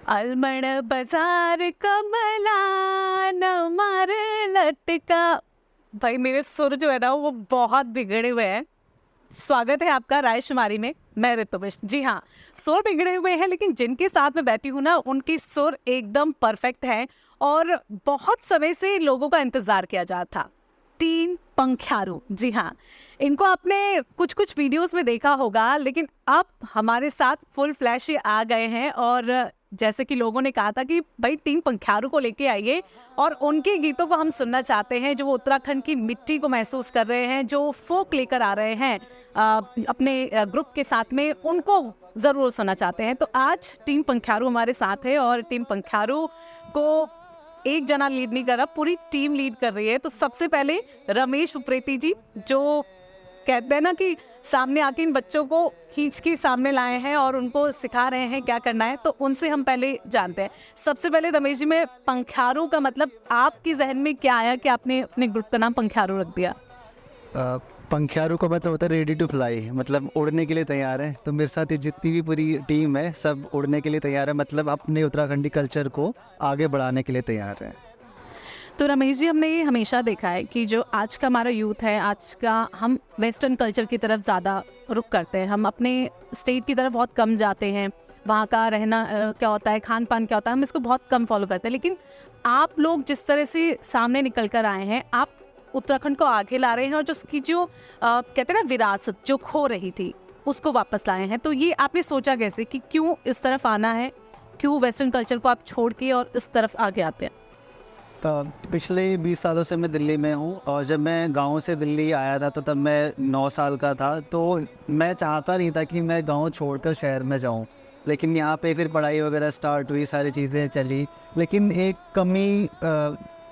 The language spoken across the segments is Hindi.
अलमण बाजार कमला न मारे लटका। भाई मेरे सुर जो है ना वो बहुत बिगड़े हुए हैं। स्वागत है आपका रायशुमारी में, मैं ऋतुविश। जी हाँ, सुर बिगड़े हुए हैं लेकिन जिनके साथ मैं बैठी हूँ ना उनकी सुर एकदम परफेक्ट है। और बहुत समय से लोगों का इंतजार किया जा था, टीम पंख्यारू। जी हाँ, इनको आपने कुछ कुछ वीडियोस में देखा होगा लेकिन अब हमारे साथ फुल फ्लैश ये आ गए हैं। और जैसे कि लोगों ने कहा था कि भाई टीम पंख्यारू को लेके आइए और उनके गीतों को हम सुनना चाहते हैं, जो वो उत्तराखंड की मिट्टी को महसूस कर रहे हैं, जो फोक लेकर आ रहे हैं अपने ग्रुप के साथ में, उनको ज़रूर सुनना चाहते हैं। तो आज टीम पंख्यारू हमारे साथ है और टीम पंख्यारू को एक जना लीड नहीं कर रहा, पूरी टीम लीड कर रही है। तो सबसे पहले रमेश उप्रेती जी, जो कहते हैं ना कि सामने आके इन बच्चों को खींच के सामने लाए हैं और उनको सिखा रहे हैं क्या करना है, तो उनसे हम पहले जानते हैं। सबसे पहले रमेश जी, में पंख्यारू का मतलब आपके जहन में क्या आया कि आपने अपने ग्रुप का नाम पंख्यारू रख दिया? पंख्यारू का मतलब होता है रेडी टू फ्लाई, मतलब उड़ने के लिए तैयार है। तो मेरे साथ ये जितनी भी पूरी टीम है सब उड़ने के लिए तैयार है, मतलब अपने उत्तराखंडी कल्चर को आगे बढ़ाने के लिए तैयार है। तो रमेश जी, हमने ये हमेशा देखा है कि जो आज का हमारा यूथ है, आज का हम वेस्टर्न कल्चर की तरफ ज़्यादा रुख करते हैं, हम अपने स्टेट की तरफ बहुत कम जाते हैं। वहाँ का रहना क्या होता है, खान पान क्या होता है, हम इसको बहुत कम फॉलो करते हैं। लेकिन आप लोग जिस तरह से सामने निकल कर आए हैं, आप उत्तराखंड को आगे ला रहे हैं और जो उसकी जो कहते हैं ना विरासत जो खो रही थी उसको वापस लाए हैं। तो ये आपने सोचा कैसे कि क्यों इस तरफ आना है, क्यों वेस्टर्न कल्चर को आप छोड़ के और इस तरफ आगे आते हैं? तो पिछले 20 सालों से मैं दिल्ली में हूँ और जब मैं गांव से दिल्ली आया था तो तब मैं 9 साल का था। तो मैं चाहता नहीं था कि मैं गांव छोड़कर शहर में जाऊँ, लेकिन यहाँ पे फिर पढ़ाई वगैरह स्टार्ट हुई, सारी चीज़ें चली, लेकिन एक कमी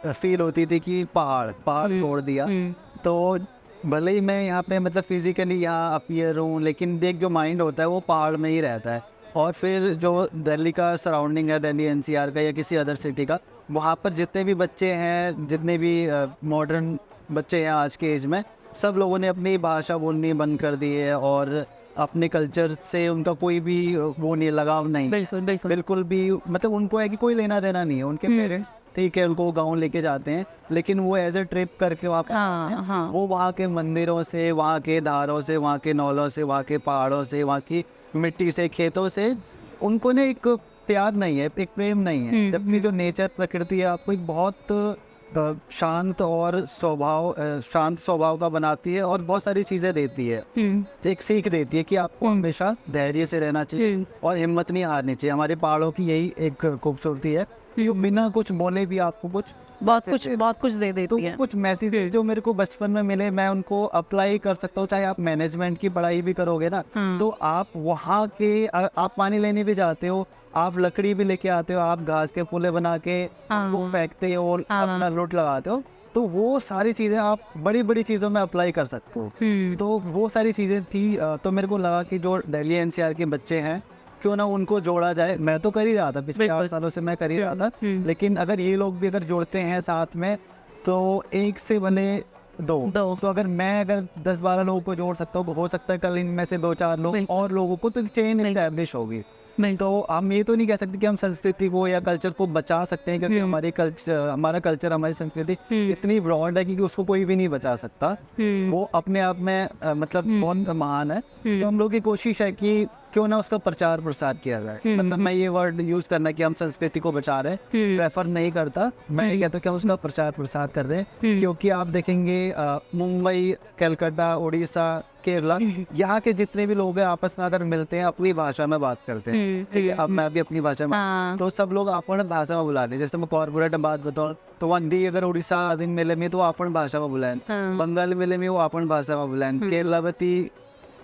फील होती थी कि पहाड़ छोड़ दिया। तो भले ही मैं यहाँ पे मतलब फिज़िकली यहाँ अपीयर हूँ, लेकिन एक जो माइंड होता है वो पहाड़ में ही रहता है। और फिर जो दिल्ली का सराउंडिंग है, दिल्ली एनसीआर का या किसी अदर सिटी का, वहाँ पर जितने भी बच्चे हैं, जितने भी मॉडर्न बच्चे हैं आज के एज में, सब लोगों ने अपनी भाषा बोलनी बंद कर दी है और अपने कल्चर से उनका कोई भी वो नहीं, लगाव नहीं। बिल्कुल भी, मतलब उनको है कि कोई लेना देना नहीं है। उनके पेरेंट्स ठीक है उनको गांव लेके जाते हैं, लेकिन वो एज ए ट्रिप करके वापस वो वहाँ के मंदिरों से, वहाँ के धारों से, वहाँ के नौलों से, वहाँ के पहाड़ों से, वहाँ की मिट्टी से, खेतों से, उनको ना एक प्यार नहीं है, एक प्रेम नहीं है। जबकि जो नेचर, प्रकृति है, आपको एक बहुत शांत स्वभाव का बनाती है और बहुत सारी चीज़ें देती है। एक सीख देती है कि आपको हमेशा धैर्य से रहना चाहिए और हिम्मत नहीं हारनी चाहिए। हमारे पहाड़ों की यही एक खूबसूरती है कि बिना कुछ बोले भी आपको बहुत कुछ दे देती है। कुछ मैसेज जो मेरे को बचपन में मिले, मैं उनको अप्लाई कर सकता हूँ। चाहे आप मैनेजमेंट की पढ़ाई भी करोगे ना, तो आप वहाँ के आप पानी लेने भी जाते हो, आप लकड़ी भी लेके आते हो, आप घास के पुले बना के वो फेंकते हो और अपना लूट लगाते हो। तो वो सारी चीज़ें आप बड़ी बड़ी चीज़ों में अप्लाई कर सकते हो। तो वो सारी चीज़ें थी। तो मेरे को लगा कि जो दिल्ली एनसीआर के बच्चे हैं, क्यों ना उनको जोड़ा जाए। मैं तो कर ही रहा था, पिछले 8 सालों से मैं कर ही रहा था, लेकिन अगर ये लोग भी अगर जोड़ते हैं साथ में तो एक से बने दो। तो अगर मैं 10-12 लोगों को जोड़ सकता हूँ, हो सकता है कल इनमें से 2-4 लोग और लोगों को, तो चेन एस्टैब्लिश होगी। तो हम ये तो नहीं कह सकते कि हम संस्कृति को या कल्चर को बचा सकते हैं, क्योंकि हमारा कल्चर, हमारी संस्कृति इतनी ब्रॉड है कि उसको कोई भी नहीं बचा सकता। वो अपने आप में मतलब बहुत महान है। तो हम लोग की कोशिश है कि क्यों ना उसका प्रचार प्रसार किया जाए। मतलब मैं ये वर्ड यूज करना कि हम संस्कृति को बचा रहे हैं प्रेफर नहीं करता। मैं ये कहता हूँ कि हम उसका प्रचार प्रसार कर रहे हैं, क्योंकि आप देखेंगे मुंबई, कलकत्ता, उड़ीसा, केरला, यहाँ के जितने भी लोग हैं आपस में अगर मिलते हैं अपनी भाषा में बात करते हैं। ठीक है, अब मैं भी अपनी भाषा में, तो सब लोग अपन भाषा में बुलाते हैं। जैसे मैं कॉर्पोरेट में बात बताऊँ तो वंदी अगर उड़ीसा आदमी मिले में तो अपन भाषा में बुलाएं, बंगाल मिले में वो अपन भाषा में बुलाएं, केरलावती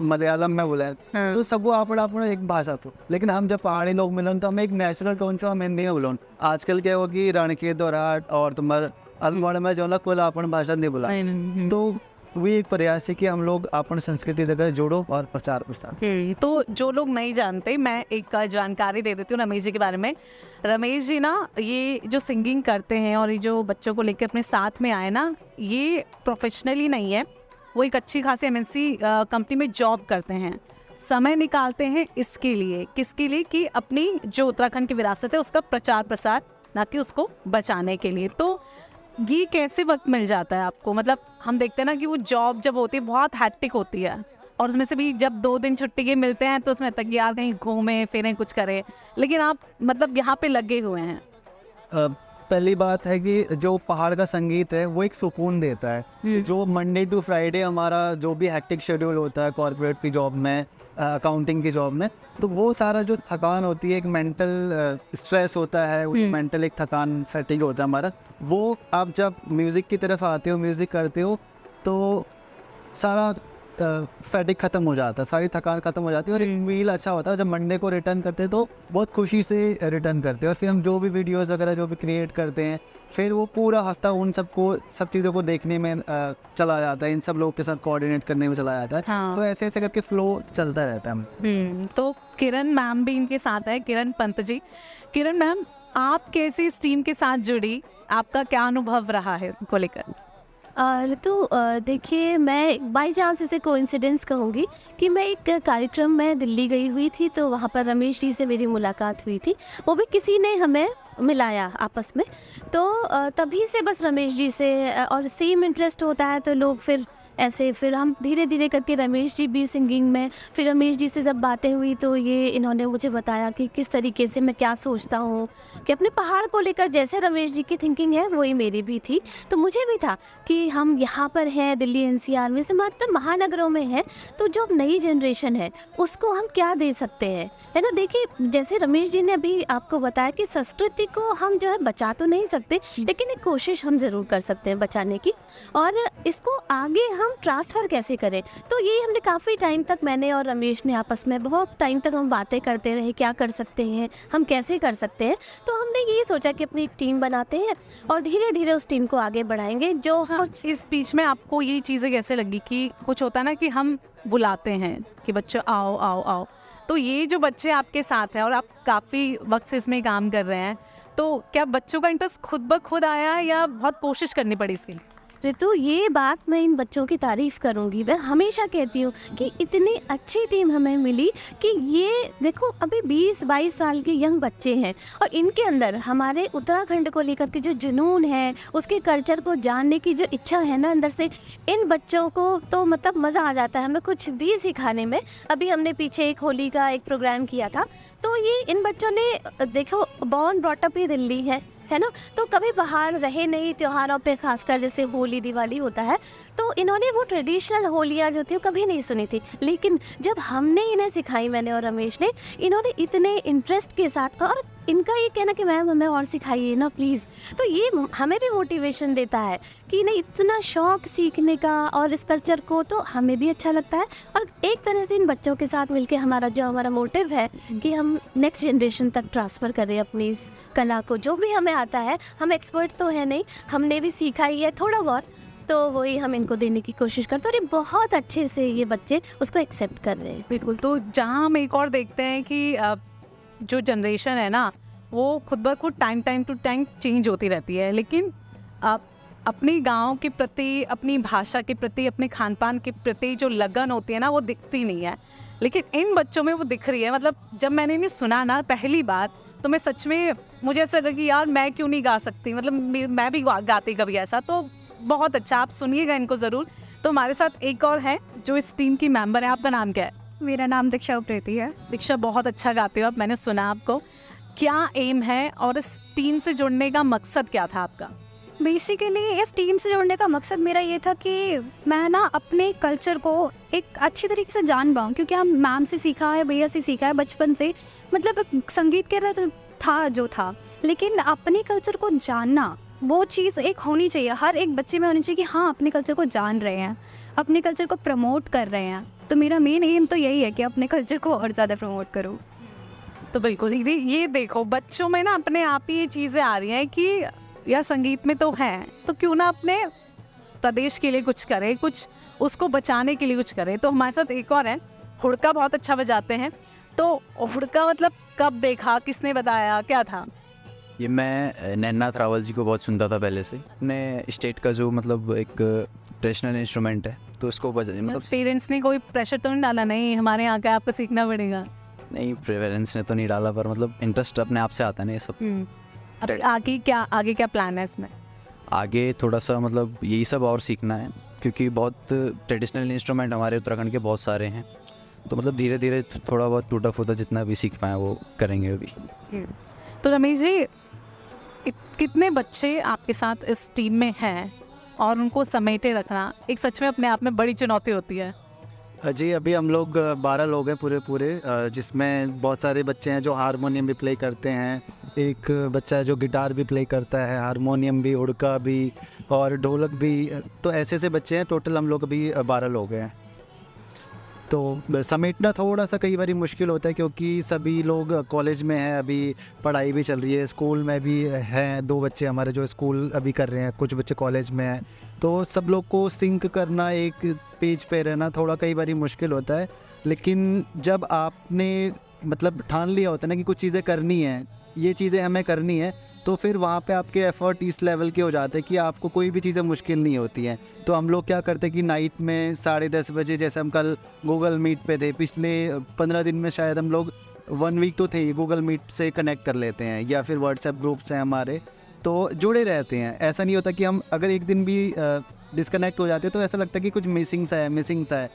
मलयालम में बोला है। तो सब वो अपना एक भाषा तो, लेकिन हम जब पहाड़ी लोग मिलन तो हमें एक नेचुरल टोन जो हम हिंदी में बोलो। आजकल क्या हो कि रणकेत और और तुम्हारे अलमड़ में जो ना कोई अपन भाषा नहीं बुला। तो वो एक प्रयास है कि हम लोग अपन संस्कृति जगह जोड़ो और प्रचार प्रसार। तो जो लोग नहीं जानते, मैं एक जानकारी दे देती हूँ रमेश जी के बारे में। रमेश जी ना ये जो सिंगिंग करते हैं और ये जो बच्चों को लेकर अपने साथ में आए ना, ये प्रोफेशनली नहीं है, वो एक अच्छी खासी MNC कंपनी में जॉब करते हैं। समय निकालते हैं इसके लिए, किसके लिए, कि अपनी जो उत्तराखंड की विरासत है उसका प्रचार प्रसार, ना कि उसको बचाने के लिए। तो ये कैसे वक्त मिल जाता है आपको? मतलब हम देखते हैं ना कि वो जॉब जब होती है बहुत हैक्टिक होती है, और उसमें से भी जब 2 दिन छुट्टी के मिलते हैं तो उसमें तक यार कहीं घूमें फिरें कुछ करें, लेकिन आप मतलब यहाँ पे लगे हुए हैं। पहली बात है कि जो पहाड़ का संगीत है वो एक सुकून देता है। जो मंडे टू फ्राइडे हमारा जो भी हैक्टिक शेड्यूल होता है कॉर्पोरेट की जॉब में, अकाउंटिंग की जॉब में, तो वो सारा जो थकान होती है, एक मेंटल स्ट्रेस होता है, मेंटल एक थकान फैटिग होता है हमारा, वो आप जब म्यूज़िक की तरफ आते हो, म्यूज़िक करते हो, तो सारा फैटिक ख़त्म हो जाता है, सारी थकान ख़त्म हो जाती है और एक फील अच्छा होता है। जब मंडे को रिटर्न करते हैं तो बहुत खुशी से रिटर्न करते हैं, और फिर हम जो भी वीडियोस वगैरह जो भी क्रिएट करते हैं, फिर वो पूरा हफ्ता उन सब चीज़ों को देखने में चला जाता है, इन सब लोगों के साथ कोऑर्डिनेट करने में चला जाता है। हाँ। तो ऐसे ऐसे करके फ्लो चलता रहता है। तो किरण मैम भी इनके साथ है, किरण पंत जी। किरण मैम, आप कैसे इस टीम के साथ जुड़ी, आपका क्या अनुभव रहा है इसको लेकर? ऋतु, देखिए, मैं बाई चांस इसे कोइंसिडेंस कहूँगी कि मैं एक कार्यक्रम में दिल्ली गई हुई थी, तो वहाँ पर रमेश जी से मेरी मुलाकात हुई थी। वो भी किसी ने हमें मिलाया आपस में, तो तभी से बस रमेश जी से और सेम इंटरेस्ट होता है, तो लोग फिर हम धीरे धीरे करके, रमेश जी भी सिंगिंग में, फिर रमेश जी से जब बातें हुई तो ये इन्होंने मुझे बताया कि किस तरीके से मैं क्या सोचता हूँ, कि अपने पहाड़ को लेकर जैसे रमेश जी की थिंकिंग है वही मेरी भी थी। तो मुझे भी था कि हम यहाँ पर हैं दिल्ली एनसीआर में से, मतलब महानगरों में हैं, तो जो नई जनरेशन है उसको हम क्या दे सकते हैं, है ना। देखिए, जैसे रमेश जी ने अभी आपको बताया कि संस्कृति को हम जो है बचा तो नहीं सकते, लेकिन एक कोशिश हम ज़रूर कर सकते हैं बचाने की, और इसको आगे हम ट्रांसफ़र कैसे करें। तो ये हमने काफ़ी टाइम तक, मैंने और रमेश ने आपस में बहुत टाइम तक हम बातें करते रहे, क्या कर सकते हैं हम, कैसे कर सकते हैं। तो हमने ये सोचा कि अपनी एक टीम बनाते हैं और धीरे धीरे उस टीम को आगे बढ़ाएंगे। जो कुछ इस बीच में आपको ये चीज़ें कैसे लगी कि कुछ होता है ना कि हम बुलाते हैं कि बच्चों आओ आओ आओ, तो ये जो बच्चे आपके साथ हैं और आप काफ़ी वक्त से इसमें काम कर रहे हैं, तो क्या बच्चों का इंटरेस्ट खुद ब खुद आया या बहुत कोशिश करनी पड़ी इसके लिए? ऋतु, ये बात मैं इन बच्चों की तारीफ़ करूंगी। मैं हमेशा कहती हूँ कि इतनी अच्छी टीम हमें मिली कि ये देखो, अभी 20-22 साल के यंग बच्चे हैं और इनके अंदर हमारे उत्तराखंड को लेकर के जो जुनून है, उसके कल्चर को जानने की जो इच्छा है ना अंदर से, इन बच्चों को तो मतलब मज़ा आ जाता है हमें कुछ भी सिखाने में। अभी हमने पीछे एक होली का एक प्रोग्राम किया था, तो ये इन बच्चों ने, देखो, बॉर्न ब्रॉटअप ही दिल्ली है ना, तो कभी बाहर रहे नहीं त्योहारों पे, खासकर जैसे होली दिवाली होता है, तो इन्होंने वो ट्रेडिशनल होलियाँ जो थी वो कभी नहीं सुनी थी। लेकिन जब हमने इन्हें सिखाई, मैंने और रमेश ने, इन्होंने इतने इंटरेस्ट के साथ, और इनका ये कहना कि मैम हमें और सिखाइए ना प्लीज़, तो ये हमें भी मोटिवेशन देता है कि नहीं, इतना शौक़ सीखने का और इस कल्चर को, तो हमें भी अच्छा लगता है। और एक तरह से इन बच्चों के साथ मिलके हमारा मोटिव है कि हम नेक्स्ट जनरेशन तक ट्रांसफ़र करें अपनी इस कला को। जो भी हमें आता है, हम एक्सपर्ट तो है नहीं, हमने भी सीखा ही है थोड़ा बहुत, तो वही हम इनको देने की कोशिश करते हैं, और ये बहुत अच्छे से ये बच्चे उसको एक्सेप्ट कर रहे हैं। बिल्कुल। तो जहाँ हम एक और देखते हैं कि जो जनरेशन है ना, वो खुद ब खुद टाइम टू टाइम चेंज होती रहती है, लेकिन अपने गांव के प्रति, अपनी भाषा के प्रति, अपने खान पान के प्रति जो लगन होती है ना, वो दिखती नहीं है, लेकिन इन बच्चों में वो दिख रही है। मतलब जब मैंने इन्हें सुना ना पहली बार, तो मैं सच में, मुझे ऐसा लगा कि यार मैं क्यों नहीं गा सकती, मतलब मैं भी गाती कभी ऐसा। तो बहुत अच्छा, आप सुनिएगा इनको ज़रूर। तो हमारे साथ एक और है जो इस टीम की मेंबर है, आपका नाम क्या है? मेरा नाम दीक्षा उप्रेती है। दीक्षा, बहुत अच्छा गाते हो आप, मैंने सुना आपको। क्या एम है और इस टीम से जुड़ने का मकसद क्या था आपका? बेसिकली इस टीम से जुड़ने का मकसद मेरा ये था कि मैं ना अपने कल्चर को एक अच्छी तरीके से जान पाऊँ, क्योंकि हम मैम से सीखा है, भैया से सीखा है बचपन से, मतलब संगीत के रस था जो था, लेकिन अपने कल्चर को जानना, वो चीज़ एक होनी चाहिए, हर एक बच्चे में होनी चाहिए कि हाँ, अपने कल्चर को जान रहे हैं, अपने कल्चर को प्रमोट कर रहे हैं। तो मेरा मेन एम तो यही है कि अपने कल्चर को और ज़्यादा प्रमोट करूँ। तो बिल्कुल, ये देखो, बच्चों में ना अपने आप ही ये चीज़ें आ रही हैं कि यार संगीत में तो है, तो क्यों ना अपने प्रदेश के लिए कुछ करें, कुछ उसको बचाने के लिए कुछ करें। तो हमारे साथ एक और है, हुड़का बहुत अच्छा बजाते हैं। तो हुड़का मतलब कब देखा, किसने बताया, क्या था? ये मैं नैना रावल जी को बहुत सुनता था पहले से। अपने स्टेट का जो मतलब एक ट्रेडिशनल इंस्ट्रूमेंट है तो इसको बजा मतलब पेरेंट्स ने कोई प्रेशर तो नहीं डाला, नहीं हमारे यहाँ का आपको सीखना पड़ेगा? नहीं, पेरेंट्स ने तो नहीं डाला, पर मतलब इंटरेस्ट अपने आप से आता है ना ये सब। अब आगे क्या प्लान है इसमें? आगे थोड़ा सा मतलब यही सब और सीखना है, क्योंकि बहुत ट्रेडिशनल इंस्ट्रूमेंट हमारे उत्तराखंड के बहुत सारे हैं, तो मतलब धीरे धीरे थोड़ा बहुत टूटा फूटा जितना भी सीख पाए वो करेंगे अभी। तो रमेश जी, कितने बच्चे आपके साथ इस टीम में हैं और उनको समेटे रखना एक सच में अपने आप में बड़ी चुनौती होती है? जी अभी हम लोग 12 लोग हैं पूरे, जिसमें बहुत सारे बच्चे हैं जो हारमोनियम भी प्ले करते हैं, एक बच्चा है जो गिटार भी प्ले करता है, हारमोनियम भी, उड़का भी और ढोलक भी। तो ऐसे ऐसे बच्चे हैं, टोटल हम लोग अभी 12 लोग हैं। तो समेटना थोड़ा सा कई बार मुश्किल होता है, क्योंकि सभी लोग कॉलेज में हैं, अभी पढ़ाई भी चल रही है, स्कूल में भी हैं 2 बच्चे हमारे जो स्कूल अभी कर रहे हैं, कुछ बच्चे कॉलेज में हैं, तो सब लोग को सिंक करना, एक पेज पे रहना थोड़ा कई बार मुश्किल होता है। लेकिन जब आपने मतलब ठान लिया होता है ना कि कुछ चीज़ें करनी है, ये चीज़ें हमें करनी है, तो फिर वहाँ पे आपके एफ़र्ट इस लेवल के हो जाते हैं कि आपको कोई भी चीज़ें मुश्किल नहीं होती हैं। तो हम लोग क्या करते हैं कि नाइट में 10:30 बजे, जैसे हम कल गूगल मीट पे थे, पिछले 15 दिन में शायद हम लोग 1 वीक तो थे ही, गूगल मीट से कनेक्ट कर लेते हैं, या फिर व्हाट्सएप ग्रुप्स हैं हमारे, तो जुड़े रहते हैं। ऐसा नहीं होता कि हम अगर एक दिन भी डिस्कनेक्ट हो जाते तो ऐसा लगता है कि कुछ मिसिंग सा है,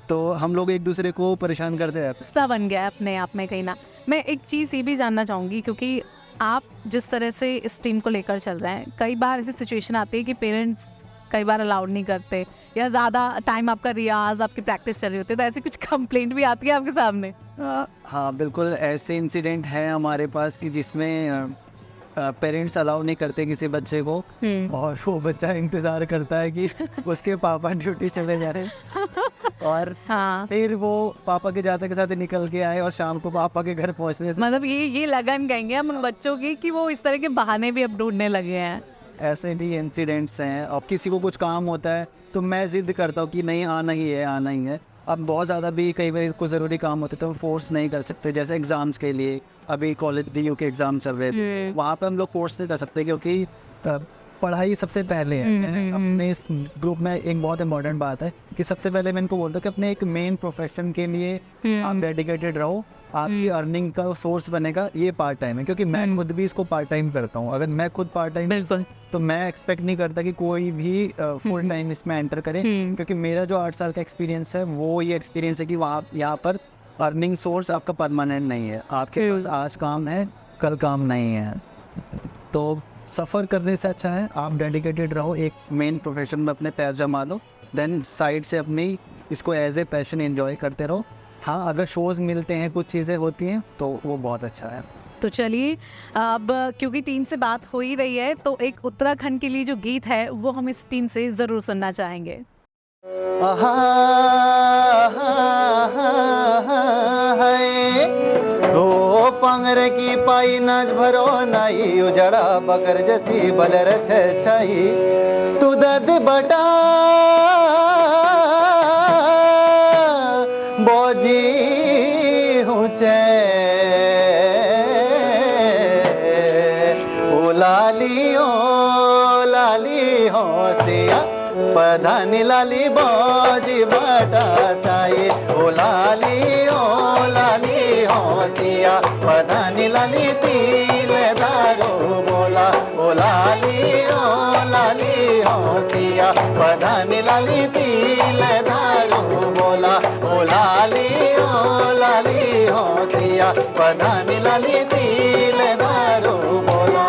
तो हम लोग एक दूसरे को परेशान करते रहते हैं। सा बन गया है अपने आप में कहीं ना। मैं एक चीज़ ये भी जानना चाहूँगी, क्योंकि आप जिस तरह से इस टीम को लेकर चल रहे हैं, कई बार ऐसी सिचुएशन आती है कि पेरेंट्स कई बार अलाउड नहीं करते, या ज़्यादा टाइम आपका रियाज, आपकी प्रैक्टिस चल रही होती है, तो ऐसी कुछ कंप्लेंट भी आती है आपके सामने? हाँ बिल्कुल, ऐसे इंसिडेंट हैं हमारे पास कि जिसमें पेरेंट्स अलाउ नहीं करते किसी बच्चे को, और वो बच्चा इंतज़ार करता है कि उसके पापा ड्यूटी चले जा रहे हैं और फिर वो पापा के जाते के साथ निकल के आए और शाम को पापा के घर पहुंचने से मतलब ये लगन कहेंगे हम उन बच्चों की कि वो इस तरह के बहाने भी अब ढूंढने लगे हैं। ऐसे भी इंसिडेंट्स हैं। और किसी को कुछ काम होता है तो मैं ज़िद करता हूँ कि नहीं आना ही है। अब बहुत ज़्यादा भी कई बार कुछ ज़रूरी काम होते तो हम फोर्स नहीं कर सकते, जैसे एग्ज़ाम्स के लिए अभी कॉलेज DU के एग्ज़ाम चल रहे थे, वहाँ पे हम लोग फोर्स नहीं कर सकते, क्योंकि पढ़ाई सबसे पहले है। अपने इस ग्रुप में एक बहुत इम्पोर्टेंट बात है कि सबसे पहले मैं इनको बोलता हूँ कि अपने एक मेन प्रोफेशन के लिए आप डेडिकेटेड रहो, आपकी अर्निंग का सोर्स बनेगा, ये पार्ट टाइम है। क्योंकि मैं खुद भी इसको पार्ट टाइम करता हूँ, अगर मैं खुद पार्ट टाइम तो मैं एक्सपेक्ट नहीं करता कि कोई भी फुल टाइम इसमें एंटर करे, क्योंकि मेरा जो 8 साल का एक्सपीरियंस है वो ये एक्सपीरियंस है कि वहाँ यहाँ पर अर्निंग सोर्स आपका परमानेंट नहीं है, आपके पास आज काम है कल काम नहीं है। तो सफ़र करने से अच्छा है आप डेडिकेटेड रहो, एक मेन प्रोफेशन में अपने पैर जमा लो, देन साइड से अपनी इसको एज ए पैशन एंजॉय करते रहो। हाँ, अगर शोज़ मिलते हैं, कुछ चीज़ें होती हैं तो वो बहुत अच्छा है। तो चलिए, अब क्योंकि टीम से बात हो ही रही है, तो एक उत्तराखंड के लिए जो गीत है वो हम इस टीम से ज़रूर सुनना चाहेंगे। दो पंगरे की पाई नाच भरो नाई, उजड़ा बकर जैसी बलर छाई, तू दर्द बटा बोजी हूँ लाली हो सिया पधानी लाली बोजी बटा साई, ओ लाली हो सिया पधानी लाली तिल दारू बोला, ओ लाली हो सिया पधानी लाली तिल दारू बोला, ओ लाली हो सिया पधानी लाली तिल दारू बोला।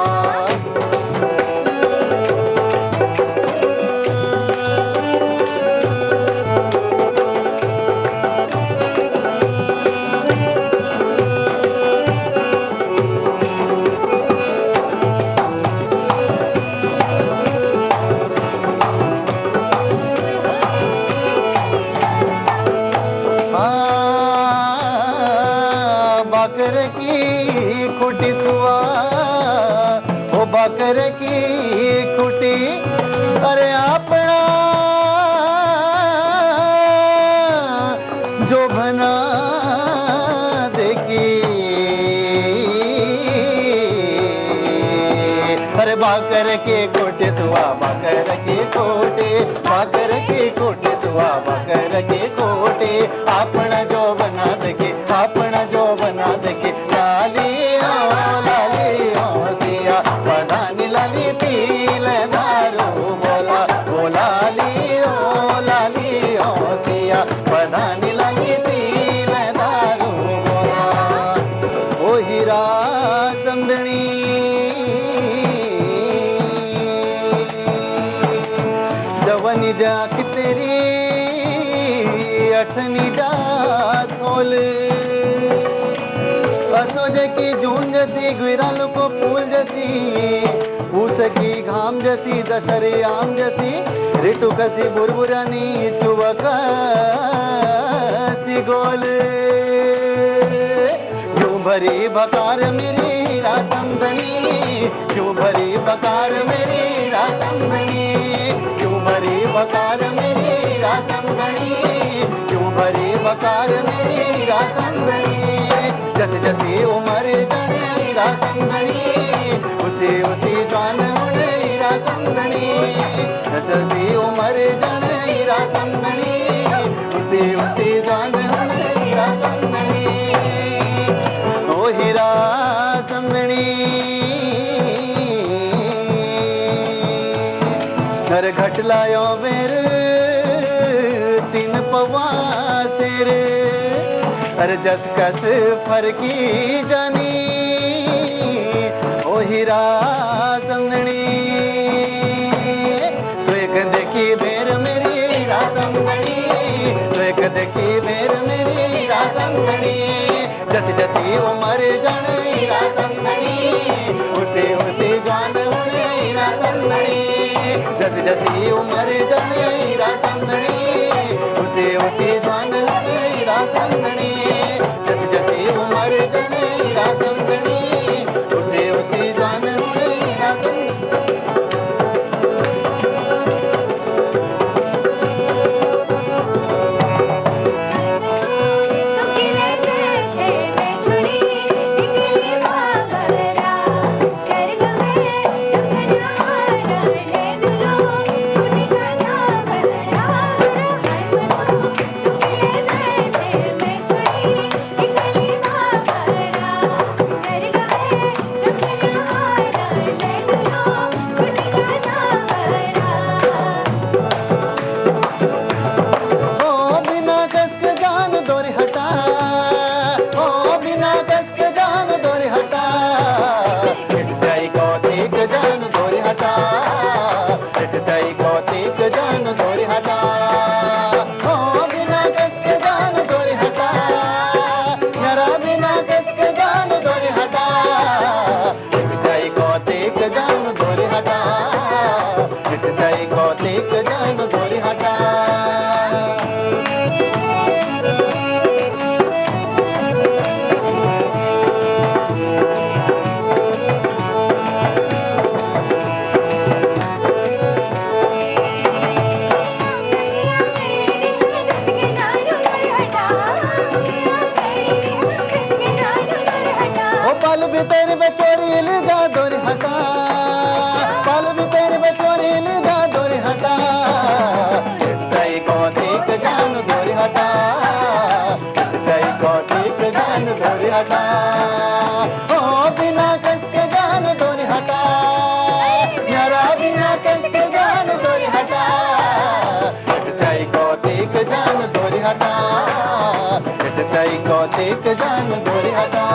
बाकर की खुटी सुआ हो, बाकर की खुटी अरे अपना जो बना देखी, अरे बाकर की खुटी कोटे सुवा बाकर के कोटे, बाकर के कोटे सुवा बाकर के कोटे, आपना जो बना देखे, आपना जो बना देखे, लाली ओ सिया बधानी लाली तिल दारू बोला, ओ लाली ओ सिया बधानी लाली तिल दारू बोला। ओ हीरा समदणी जवानी जाक तेरी अठनी जात होल, असोजे की जून जैसी गुरालों को फूल जैसी, पूस की घाम जैसी दशहरे आम जैसी, ऋतु कसी बुरबुरानी चुवका सी गोल। क्यों भरी बकार मेरी हीरा समदनी, क्यों भरी बकार मेरी हीरा समदनी, क्यों भरी बकार मेरी हीरा समदनी, क्यों भरी बकार मेरी हीरा समदनी। जैसे जैसे उम्र जाने हीरा समदनी, उसी उसी जान उड़े हीरा समदनी, जैसे उम्र जाने हीरा समदनी, उसी उसी जान उड़े हीरा समदनी। ओ हीरा समदनी घर घट लायो मेर तीन पवा सिर, अरे जस कस फरकी जानी, ओ हीरा समदनी तो एक देखी बेर मेरी हीरा समदनी, तो एक देखी बेर मेरी हीरा समदनी। जस जसी उम्र जाने हीरा समदनी, उसे उसे जान उड़े हीरा समदनी, जस जसी उम्र जाने हीरा समदनी, उसे उसे जान उड़े हीरा समदनी, जस जसी उम्र जाने हीरा समदनी, उसे उसे जान उड़े हीरा समदनी। हटा, ओ बिना कसके जान दूर हटा, यारा बिना कसके जान दूर हटा, हट साई को देख जान दूर हटा, हट साई को देख जान दूर हटा।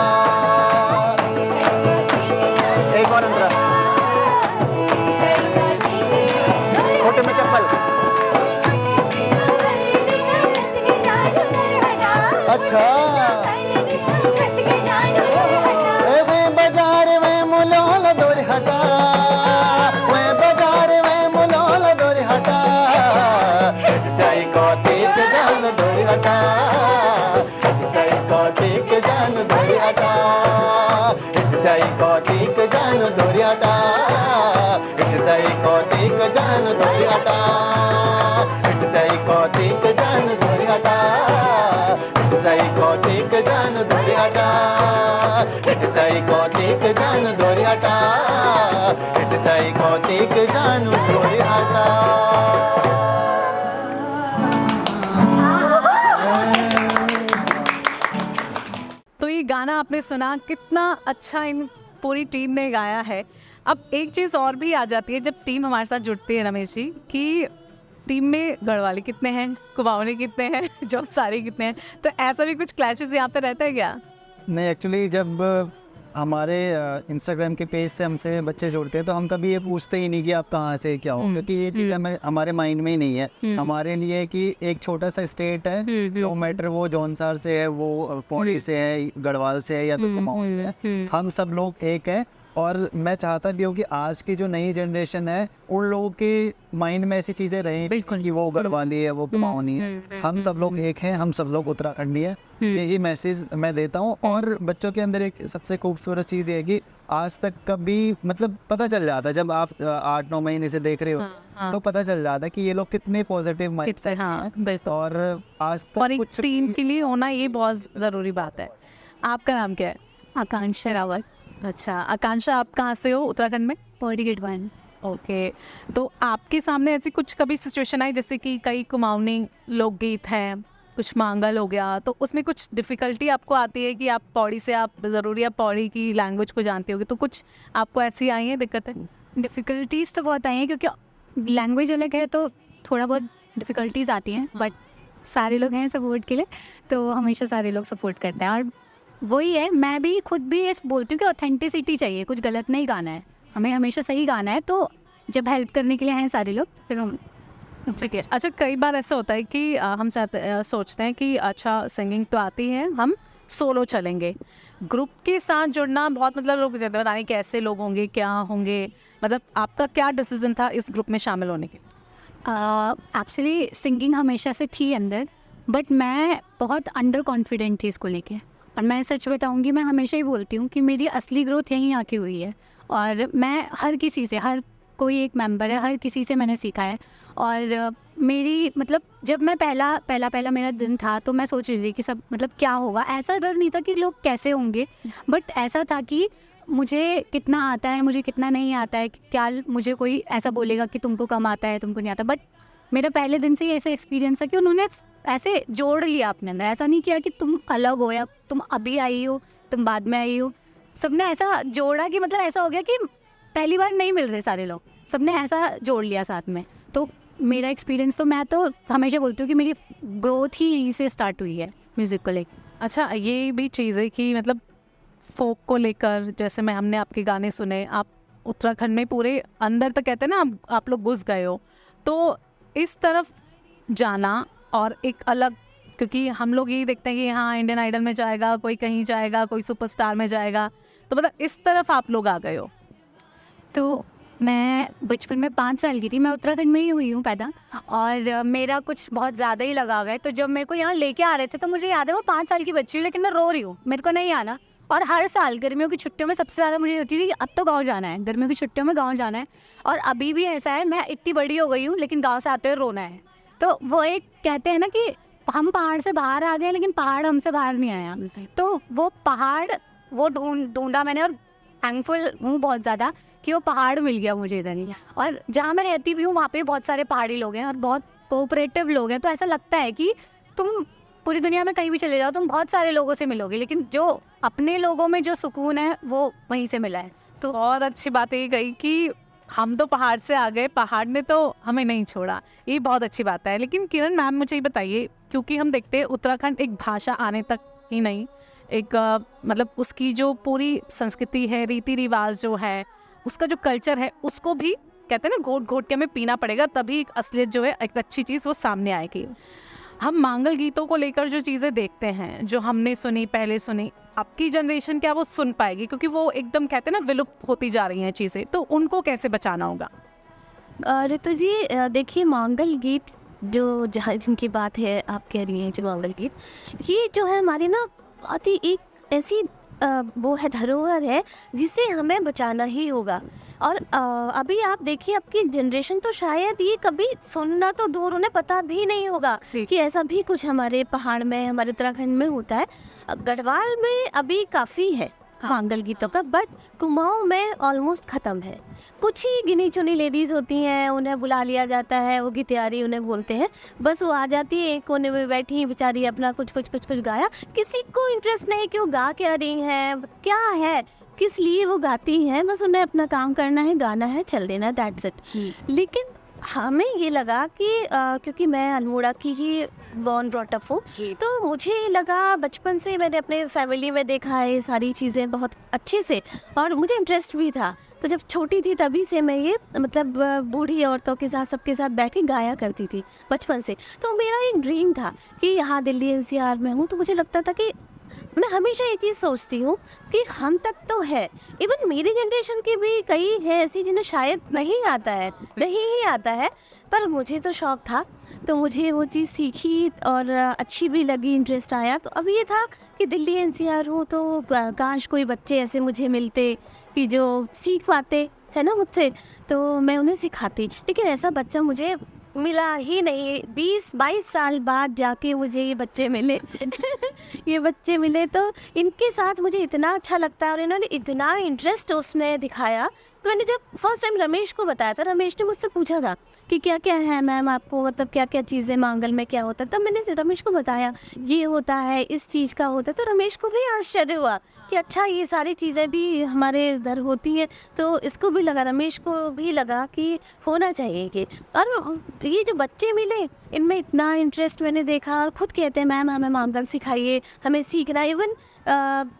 एक और अंदर खोटे में चप्पल। अच्छा हटा, वे बाजार में मुलाल दूर हटा, साई को देख जान दूर हटा, साई को देख जान दूर हटा, साई को देख जान दूर हटा, साई को देख जान दूर हटा, साई को देख जान दूर हटा, साई को देख जान दूर हटा, साई को देख जान दूर हटा, सही कौतिक जानू छोड़ हटा। तो ये गाना आपने सुना, कितना अच्छा इन पूरी टीम ने गाया है। अब एक चीज़ और भी आ जाती है जब टीम हमारे साथ जुड़ती है रमेश जी, कि टीम में गढ़वाली कितने हैं, कुमाऊनी कितने हैं, जौनसारी कितने हैं, तो ऐसा भी कुछ क्लैशेस यहाँ पे रहता है क्या? नहीं, एक्चुअली जब हमारे इंस्टाग्राम के पेज से हमसे बच्चे जुड़ते हैं तो हम कभी ये पूछते ही नहीं कि आप कहाँ से क्या हो, क्योंकि ये चीज़ हमारे माइंड में ही नहीं है। हमारे लिए कि एक छोटा सा स्टेट है, नो मैटर वो जौनसार से है, वो पौड़ी से है, गढ़वाल से है या तो कुमाऊं से है, हम सब लोग एक है। और मैं चाहता भी हूँ कि आज की जो नई जनरेशन है उन लोगों के माइंड में ऐसी चीज़ें रहें कि वो गढ़वाली है, वो कुमाऊनी है, हम सब लोग एक हैं, हम सब लोग उत्तराखंडी है। यही मैसेज मैं देता हूँ। और बच्चों के अंदर एक सबसे खूबसूरत चीज़ ये है कि आज तक कभी मतलब पता चल जाता है, जब आप 8-9 महीने से देख रहे हो तो पता चल जाता है कि ये लोग कितने पॉजिटिव माइंड से हैं। और आज तक और एक टीम के लिए होना ये बहुत ज़रूरी बात है। आपका नाम क्या है? आकांक्षा रावत, अच्छा, आकांक्षा, आप कहाँ से हो उत्तराखंड में? पौड़ी गेट 1। ओके, तो आपके सामने ऐसी कुछ कभी सिचुएशन आई जैसे कि कई कुमाऊनी लोकगीत हैं, कुछ मांगल हो गया, तो उसमें कुछ डिफ़िकल्टी आपको आती है कि आप पौड़ी से, आप ज़रूरी आप पौड़ी की लैंग्वेज को जानते होगे, तो कुछ आपको ऐसी आई हैं दिक्कतें? डिफ़िकल्टीज़ तो बहुत आई हैं क्योंकि लैंग्वेज अलग है तो थोड़ा बहुत डिफ़िकल्टीज़ आती हैं, बट सारे लोग हैं सपोर्ट के लिए, तो हमेशा सारे लोग सपोर्ट करते हैं। और वही है, मैं भी खुद भी ये बोलती हूँ कि ऑथेंटिसिटी चाहिए, कुछ गलत नहीं गाना है, हमें हमेशा सही गाना है। तो जब हेल्प करने के लिए हैं सारे लोग, फिर हम ठीक है। अच्छा, कई बार ऐसा होता है कि हम सोचते हैं कि अच्छा सिंगिंग तो आती है, हम सोलो चलेंगे। ग्रुप के साथ जुड़ना बहुत, मतलब लोग कहते हैं पता नहीं कैसे लोग होंगे, क्या होंगे, मतलब आपका क्या डिसीजन था इस ग्रुप में शामिल होने के? एक्चुअली सिंगिंग हमेशा से थी अंदर, बट मैं बहुत अंडर कॉन्फिडेंट थी इसको लेके। और मैं सच बताऊंगी, मैं हमेशा ही बोलती हूँ कि मेरी असली ग्रोथ यहीं आके हुई है। और मैं हर किसी से, हर कोई एक मेंबर है, हर किसी से मैंने सीखा है। और मेरी मतलब जब मैं पहला मेरा दिन था तो मैं सोच रही थी कि सब मतलब क्या होगा। ऐसा डर नहीं था कि लोग कैसे होंगे, बट ऐसा था कि मुझे कितना आता है, मुझे कितना नहीं आता है, क्या मुझे कोई ऐसा बोलेगा कि तुमको कम आता है, तुमको नहीं आता। बट मेरा पहले दिन से ही ऐसा एक्सपीरियंस है कि उन्होंने ऐसे जोड़ लिया अपने अंदर। ऐसा नहीं किया कि तुम अलग हो या तुम अभी आई हो, तुम बाद में आई हो। सबने ऐसा जोड़ा कि मतलब ऐसा हो गया कि पहली बार नहीं मिल रहे सारे लोग, सबने ऐसा जोड़ लिया साथ में। तो मेरा एक्सपीरियंस, तो मैं तो हमेशा बोलती हूँ कि मेरी ग्रोथ ही यहीं से स्टार्ट हुई है म्यूज़िक को लेकर। अच्छा, ये भी चीज़ है कि मतलब फोक को लेकर, जैसे मैं हमने आपके गाने सुने, आप उत्तराखंड में पूरे अंदर तक कहते हैं ना आप लोग घुस गए हो, तो इस तरफ जाना और एक अलग, क्योंकि हम लोग यही देखते हैं कि हाँ इंडियन आइडल में जाएगा कोई, कहीं जाएगा कोई, सुपरस्टार में जाएगा, तो मतलब इस तरफ आप लोग आ गए हो। तो मैं बचपन में 5 साल की थी, मैं उत्तराखंड में ही हुई हूँ पैदा, और मेरा कुछ बहुत ज़्यादा ही लगाव है। तो जब मेरे को यहाँ लेके आ रहे थे तो मुझे याद है, मैं 5 साल की बच्ची हूँ लेकिन मैं रो रही हूँ, मेरे को नहीं आना। और हर साल गर्मियों की छुट्टियों में सबसे ज़्यादा मुझे होती थी कि अब तो गाँव जाना है, गर्मियों की छुट्टियों में गाँव जाना है। और अभी भी ऐसा है, मैं इतनी बड़ी हो गई हूँ लेकिन गाँव से आते हुए रोना है। तो वो एक कहते हैं ना कि हम पहाड़ से बाहर आ गए लेकिन पहाड़ हमसे बाहर नहीं आया। तो वो पहाड़ वो ढूंढा मैंने, और थैंकफुल हूँ बहुत ज़्यादा कि वो पहाड़ मिल गया मुझे इधर ही। और जहाँ मैं रहती भी हूँ वहाँ पे बहुत सारे पहाड़ी लोग हैं और बहुत कोऑपरेटिव लोग हैं। तो ऐसा लगता है कि तुम पूरी दुनिया में कहीं भी चले जाओ, तुम बहुत सारे लोगों से मिलोगे, लेकिन जो अपने लोगों में जो सुकून है वो वहीं से मिला है। तो बहुत अच्छी बात ये कही कि हम तो पहाड़ से आ गए, पहाड़ ने तो हमें नहीं छोड़ा, ये बहुत अच्छी बात है। लेकिन किरण मैम, मुझे ये बताइए, क्योंकि हम देखते हैं उत्तराखंड एक भाषा आने तक ही नहीं, एक मतलब उसकी जो पूरी संस्कृति है, रीति रिवाज जो है, उसका जो कल्चर है, उसको भी कहते हैं ना घोट घोट के हमें पीना पड़ेगा, तभी एक असलियत जो है, एक अच्छी चीज़ वो सामने आएगी। हम मांगल गीतों को लेकर जो चीज़ें देखते हैं, जो हमने सुनी, पहले सुनी, आपकी जनरेशन क्या वो सुन पाएगी? क्योंकि वो एकदम कहते हैं ना विलुप्त होती जा रही हैं चीज़ें, तो उनको कैसे बचाना होगा? ऋतु जी, देखिए मांगल गीत जो जहाँ जिनकी बात है आप कह रही हैं, जो मांगल गीत, ये जो है हमारी ना बहुत ही एक ऐसी वो है, धरोहर है जिसे हमें बचाना ही होगा। और अभी आप देखिए, आपकी जनरेशन तो शायद ये कभी सुनना तो दूर, उन्हें पता भी नहीं होगा कि ऐसा भी कुछ हमारे पहाड़ में, हमारे उत्तराखंड में होता है। गढ़वाल में अभी काफ़ी है, मांगल गीतों का, बट कुमाऊं में ऑलमोस्ट ख़त्म है। कुछ ही गिनी चुनी लेडीज़ होती हैं, उन्हें बुला लिया जाता है, वो गीतियारी उन्हें बोलते हैं, बस वो आ जाती है, एक कोने में बैठी बेचारी, अपना कुछ गाया। किसी को इंटरेस्ट नहीं कि वो गा क्या रही हैं, क्या है, किस लिए वो गाती हैं, बस उन्हें अपना काम करना है, गाना है, चल देना, दैट्स इट। लेकिन हमें ये लगा कि क्योंकि मैं अल्मोड़ा की ही बॉर्न ब्रॉट अप हूँ, तो मुझे लगा, बचपन से मैंने अपने फैमिली में देखा है ये सारी चीज़ें बहुत अच्छे से, और मुझे इंटरेस्ट भी था। तो जब छोटी थी तभी से मैं ये मतलब बूढ़ी औरतों के साथ, सबके साथ बैठ के गाया करती थी बचपन से। तो मेरा एक ड्रीम था कि यहाँ दिल्ली एनसीआर में हूँ, तो मुझे लगता था कि मैं हमेशा ये चीज़ सोचती हूँ कि हम तक तो है, इवन मेरी जनरेशन की भी कई है ऐसी जिन्हें शायद नहीं आता है, नहीं ही आता है, पर मुझे तो शौक़ था, तो मुझे वो चीज़ सीखी और अच्छी भी लगी, इंटरेस्ट आया। तो अब ये था कि दिल्ली एनसीआर हूँ, तो काश कोई बच्चे ऐसे मुझे मिलते कि जो सीख पाते है ना मुझसे, तो मैं उन्हें सिखाती। लेकिन ऐसा बच्चा मुझे मिला ही नहीं। 20-22 साल बाद जाके मुझे ये बच्चे मिले ये बच्चे मिले, तो इनके साथ मुझे इतना अच्छा लगता है और इन्होंने इतना इंटरेस्ट उसमें दिखाया। तो मैंने जब फर्स्ट टाइम रमेश को बताया था, रमेश ने मुझसे पूछा था कि क्या क्या है मैम आपको, मतलब क्या क्या चीज़ें मांगल में क्या होता है, तब मैंने रमेश को बताया ये होता है, इस चीज़ का होता है। तो रमेश को भी आश्चर्य हुआ कि अच्छा ये सारी चीज़ें भी हमारे इधर होती हैं, तो इसको भी लगा, रमेश को भी लगा कि होना चाहिए कि। और ये जो बच्चे मिले, इनमें इतना इंटरेस्ट मैंने देखा, और ख़ुद कहते हैं मैम हमें मांगल सिखाइए, हमें सीखना। इवन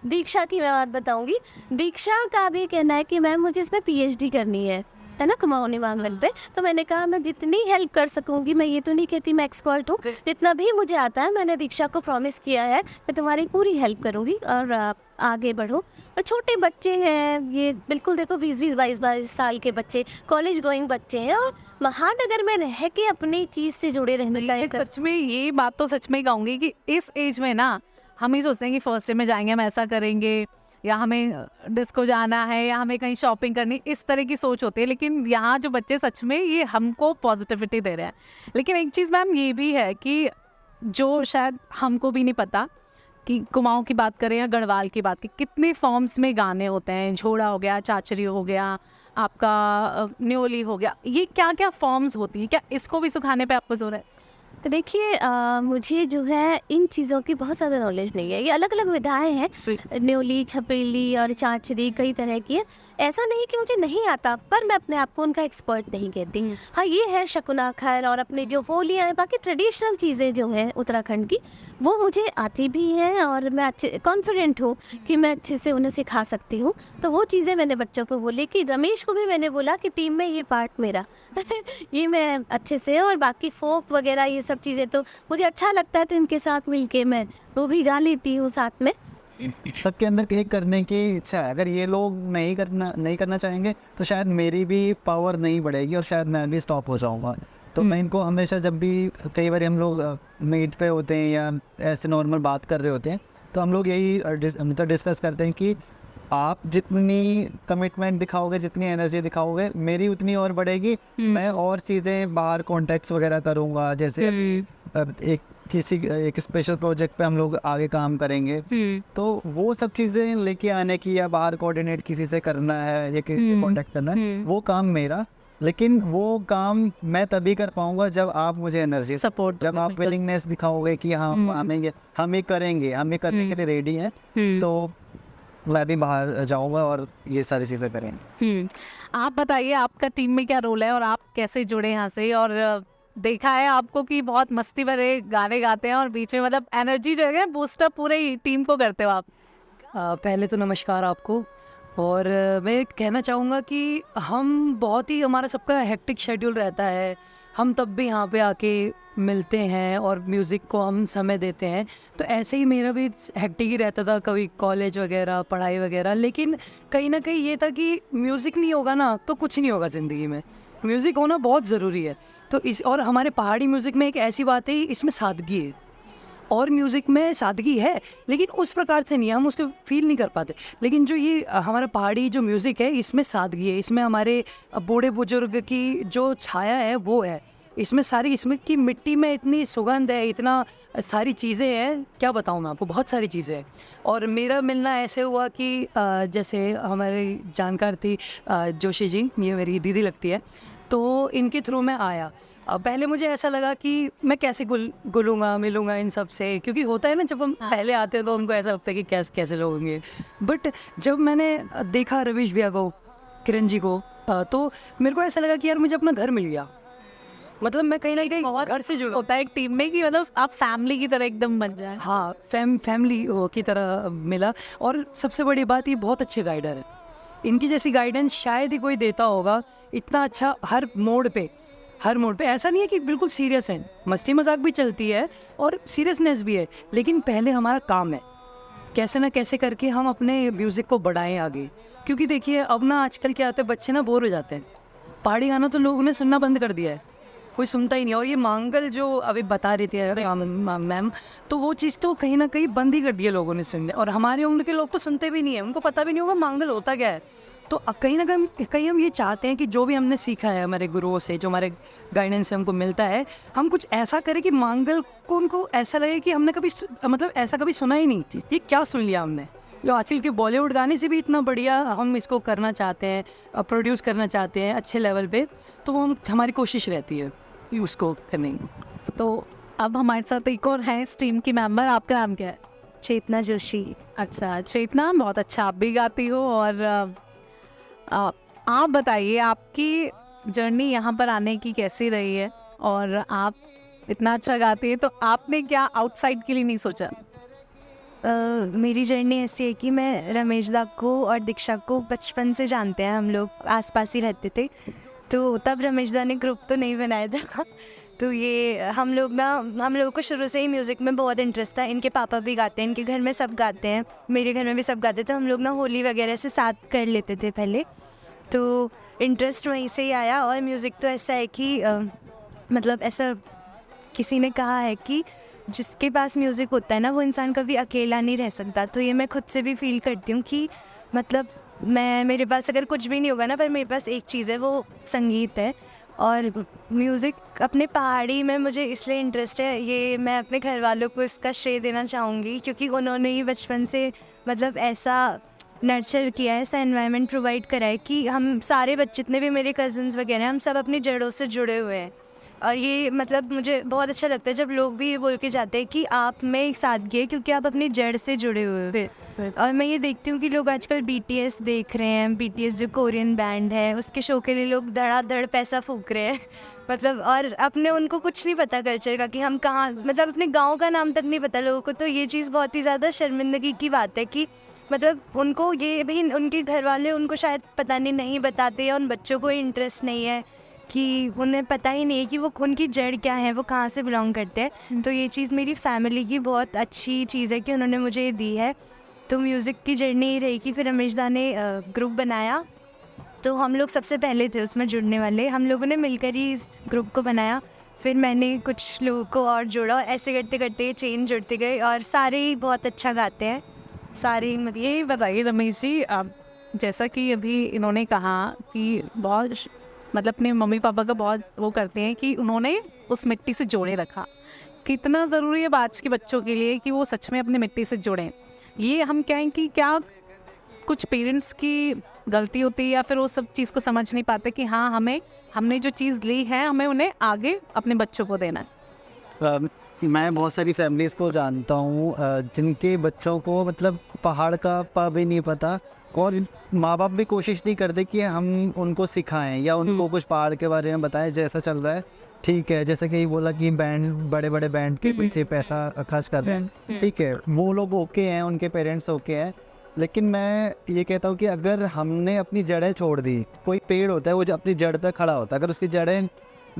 दीक्षा की मैं बात बताऊंगी, दीक्षा का भी कहना है कि मैम मुझे इसमें पीएचडी करनी है ना, कुमाऊनी मांगल पे। तो मैंने कहा मैं जितनी हेल्प कर सकूंगी, मैं ये तो नहीं कहती मैं एक्सपर्ट हूँ, जितना भी मुझे आता है मैंने दीक्षा को प्रॉमिस किया है मैं तुम्हारी पूरी हेल्प करूँगी, और आगे बढ़ो। और छोटे बच्चे हैं ये, बिल्कुल देखो 20-20, 22-22 साल के बच्चे, कॉलेज गोइंग बच्चे हैं, और महानगर में रह के अपनी चीज़ से जुड़े रहने का सच में ये बात तो सच में कहूँगी कि इस एज में ना हम ही सोचते हैं कि फर्स्ट डे में जाएंगे हम ऐसा करेंगे, या हमें डिस्को जाना है, या हमें कहीं शॉपिंग करनी, इस तरह की सोच होती है। लेकिन यहाँ जो बच्चे सच में ये हमको पॉजिटिविटी दे रहे हैं। लेकिन एक चीज़ मैम ये भी है कि जो शायद हमको भी नहीं पता कि कुमाऊं की बात करें या गढ़वाल की बात करें, कितने फॉर्म्स में गाने होते हैं। झोड़ा हो गया, चाचरी हो गया, आपका न्योली हो गया, ये क्या क्या फॉर्म्स होती हैं, क्या इसको भी सिखाने पे आपको जोर है? तो देखिए मुझे जो है इन चीज़ों की बहुत ज़्यादा नॉलेज नहीं है। ये अलग अलग विधाएं हैं, न्योली, छपेली और चांचरी, कई तरह की है। ऐसा नहीं कि मुझे नहीं आता, पर मैं अपने आप को उनका एक्सपर्ट नहीं कहती। हाँ ये है शकुनाखर और अपने जो होलियाँ हैं, बाकी ट्रेडिशनल चीज़ें जो हैं उत्तराखंड की, वो मुझे आती भी हैं, और मैं अच्छे कॉन्फिडेंट हूँ कि मैं अच्छे से उन्हें सिखा सकती हूँ। तो वो चीज़ें मैंने बच्चों को बोली, कि रमेश को भी मैंने बोला कि टीम में ये पार्ट मेरा ये मैं अच्छे से, और बाकी फोक वगैरह ये सब चीज़ें तो मुझे अच्छा लगता है, तो इनके साथ मिलके मैं वो भी गा लेती हूँ साथ में। सबके अंदर एक करने की इच्छा है। अगर ये लोग नहीं करना चाहेंगे तो शायद मेरी भी पावर नहीं बढ़ेगी, और शायद मैं भी स्टॉप हो जाऊँगा। तो मैं इनको हमेशा, जब भी कई बार हम लोग मीट पे होते हैं या ऐसे नॉर्मल बात कर रहे होते हैं, तो हम लोग यही मतलब डिस्कस करते हैं कि आप जितनी कमिटमेंट दिखाओगे, जितनी एनर्जी दिखाओगे, मेरी उतनी और बढ़ेगी। मैं और चीज़ें बाहर कॉन्टेक्ट्स वगैरह करूँगा, जैसे एक स्पेशल प्रोजेक्ट पे हम लोग आगे काम करेंगे, तो वो सब चीज़ें लेके आने की, या बाहर कोऑर्डिनेट किसी से करना है या किसी से कॉन्टेक्ट करना है, वो काम मेरा। लेकिन वो काम मैं तभी कर पाऊंगा जब आप मुझे एनर्जी सपोर्ट, जब आप विलिंगनेस दिखाओगे कि हाँ हम ये करेंगे, हम ये करने के लिए रेडी हैं, तो मैं भी बाहर जाऊंगा और ये सारी चीज़ें करेंगे। आप बताइए आपका टीम में क्या रोल है, और आप कैसे जुड़े यहाँ से? और देखा है आपको कि बहुत मस्ती भरे गाने गाते हैं, और बीच में मतलब एनर्जी जो है बूस्टअप पूरे टीम को करते हो आप। पहले तो नमस्कार आपको, और मैं कहना चाहूँगा कि हम बहुत ही, हमारा सबका हेक्टिक शेड्यूल रहता है, हम तब भी यहाँ पे आके मिलते हैं और म्यूज़िक को हम समय देते हैं। तो ऐसे ही मेरा भी हेक्टिक ही रहता था, कभी कॉलेज वगैरह, पढ़ाई वगैरह, लेकिन कहीं ना कहीं ये था कि म्यूज़िक नहीं होगा ना तो कुछ नहीं होगा ज़िंदगी में, म्यूज़िक होना बहुत ज़रूरी है। तो और हमारे पहाड़ी म्यूज़िक में एक ऐसी बात है, इसमें सादगी है, और म्यूज़िक में सादगी है लेकिन उस प्रकार से नहीं, हम उसको फील नहीं कर पाते। लेकिन जो ये हमारा पहाड़ी जो म्यूज़िक है, इसमें सादगी है, इसमें हमारे बूढ़े बुजुर्ग की जो छाया है वो है। इसमें इसमें की मिट्टी में इतनी सुगंध है, इतना सारी चीज़ें हैं, क्या बताऊँ मैं आपको, बहुत सारी चीज़ें हैं। और मेरा मिलना ऐसे हुआ कि जैसे हमारी जानकार थी जोशी जी, ये मेरी दीदी लगती है, तो इनके थ्रू मैं आया। पहले मुझे ऐसा लगा कि मैं कैसे घुलूँगा मिलूँगा इन सब से, क्योंकि होता है ना जब हम पहले आते हैं तो उनको ऐसा लगता है कि कैसे लोग होंगे। बट जब मैंने देखा रवीश भैया को, किरण जी को, तो मेरे को ऐसा लगा कि यार मुझे अपना घर मिल गया। मतलब मैं कहीं ना कहीं घर से जुड़ा होता है एक टीम में कि मतलब आप फैमिली की तरह एकदम बन जाए। हाँ, फैमिली की तरह मिला। और सबसे बड़ी बात, ये बहुत अच्छे गाइडर है। इनकी जैसी गाइडेंस शायद ही कोई देता होगा, इतना अच्छा हर मोड़ पे ऐसा नहीं है कि बिल्कुल सीरियस है, मस्ती मजाक भी चलती है और सीरियसनेस भी है, लेकिन पहले हमारा काम है कैसे ना कैसे करके हम अपने म्यूज़िक को बढ़ाएं आगे। क्योंकि देखिए अब ना आजकल क्या होता है, बच्चे ना बोर हो जाते हैं। पहाड़ी गाना तो लोगों ने सुनना बंद कर दिया है, कोई सुनता ही नहीं। और ये मांगल जो अभी बता रही थी मैम, तो वो चीज़ तो कहीं ना कहीं बंद ही कर दिया लोगों ने सुनने। और हमारे उम्र के लोग तो सुनते भी नहीं है, उनको पता भी नहीं होगा मांगल होता क्या है। तो कहीं ना कहीं हम ये चाहते हैं कि जो भी हमने सीखा है हमारे गुरुओं से, जो हमारे गाइडेंस से हमको मिलता है, हम कुछ ऐसा करें कि मांगल को उनको ऐसा लगे कि हमने कभी मतलब ऐसा कभी सुना ही नहीं, ये क्या सुन लिया हमने। जो आजकल के बॉलीवुड गाने से भी इतना बढ़िया हम इसको करना चाहते हैं, प्रोड्यूस करना चाहते हैं अच्छे लेवल पे, तो वो हमारी कोशिश रहती है उसको करने की। तो अब हमारे साथ एक और है इस टीम की मेंबर, आपका नाम क्या है? चेतना जोशी। अच्छा चेतना, बहुत अच्छा आप भी गाती हो। और आप बताइए आपकी जर्नी यहाँ पर आने की कैसी रही है, और आप इतना अच्छा गाती है तो आपने क्या आउटसाइड के लिए नहीं सोचा? मेरी जर्नी ऐसी है कि मैं रमेश दा को और दीक्षा को बचपन से जानते हैं, हम लोग आसपास ही रहते थे। तो तब रमेश दा ने ग्रुप तो नहीं बनाया था तो ये हम लोगों को शुरू से ही म्यूज़िक में बहुत इंटरेस्ट था। इनके पापा भी गाते हैं, इनके घर में सब गाते हैं, मेरे घर में भी सब गाते थे। हम लोग ना होली वगैरह से साथ कर लेते थे पहले, तो इंटरेस्ट वहीं से ही आया। और म्यूज़िक तो ऐसा है कि मतलब ऐसा किसी ने कहा है कि जिसके पास म्यूज़िक होता है ना, वो इंसान कभी अकेला नहीं रह सकता। तो ये मैं खुद से भी फील करती हूँ कि मतलब मेरे पास अगर कुछ भी नहीं होगा ना, पर मेरे पास एक चीज़ है, वो संगीत है। और म्यूज़िक अपने पहाड़ी में मुझे इसलिए इंटरेस्ट है, ये मैं अपने घर वालों को इसका श्रेय देना चाहूँगी, क्योंकि उन्होंने ही बचपन से मतलब ऐसा नर्चर किया है, ऐसा एनवायरनमेंट प्रोवाइड करा है कि हम सारे बच्चे, जितने भी मेरे कज़न्स वगैरह, हम सब अपनी जड़ों से जुड़े हुए हैं। और ये मतलब मुझे बहुत अच्छा लगता है जब लोग भी ये बोल के जाते हैं कि आप में एक सादगी है क्योंकि आप अपनी जड़ से जुड़े हुए हो। और मैं ये देखती हूँ कि लोग आजकल BTS देख रहे हैं, BTS जो कोरियन बैंड है, उसके शो के लिए लोग धड़ाधड़ पैसा फूक रहे हैं मतलब, और अपने उनको कुछ नहीं पता कल्चर का कि हम कहाँ, मतलब अपने गाँव का नाम तक नहीं पता लोगों को। तो ये चीज़ बहुत ही ज़्यादा शर्मिंदगी की बात है कि मतलब उनको ये भी, उनके घर वाले उनको शायद पता नहीं बताते, या उन बच्चों को इंटरेस्ट नहीं है कि उन्हें पता ही नहीं है कि वो उनकी जड़ क्या है, वो कहाँ से बिलोंग करते हैं। तो ये चीज़ मेरी फैमिली की बहुत अच्छी चीज़ है कि उन्होंने मुझे दी है। तो म्यूज़िक की जर्नी ही रही कि फिर रमेश दा ने ग्रुप बनाया, तो हम लोग सबसे पहले थे उसमें जुड़ने वाले। हम लोगों ने मिलकर ही इस ग्रुप को बनाया, फिर मैंने कुछ लोगों को और जोड़ा, ऐसे करते करते चेन जुड़ते गए, और सारे ही बहुत अच्छा गाते हैं सारे। ये बताइए रमेश जी, जैसा कि अभी इन्होंने कहा कि बहुत मतलब अपने मम्मी पापा का बहुत वो करते हैं कि उन्होंने उस मिट्टी से जोड़े रखा, कितना ज़रूरी है आज के बच्चों के लिए कि वो सच में अपने मिट्टी से जुड़ें। ये हम कहें कि क्या कुछ पेरेंट्स की गलती होती है, या फिर वो सब चीज़ को समझ नहीं पाते कि हाँ हमने जो चीज़ ली है हमें उन्हें आगे अपने बच्चों को देना है? मैं बहुत सारी फैमिलीज़ को जानता हूँ जिनके बच्चों को मतलब पहाड़ का पा भी नहीं पता, और माँ बाप भी कोशिश नहीं करते कि हम उनको सिखाएं या उनको कुछ पहाड़ के बारे में बताएं। जैसा चल रहा है ठीक है, जैसे कि बोला कि बैंड, बड़े बड़े बैंड के पीछे पैसा खर्च कर रहे हैं, ठीक है, वो लोग ओके हैं, उनके पेरेंट्स ओके हैं। लेकिन मैं ये कहता हूँ कि अगर हमने अपनी जड़ें छोड़ दी, कोई पेड़ होता है वो जो अपनी जड़ पर खड़ा होता है, अगर उसकी जड़ें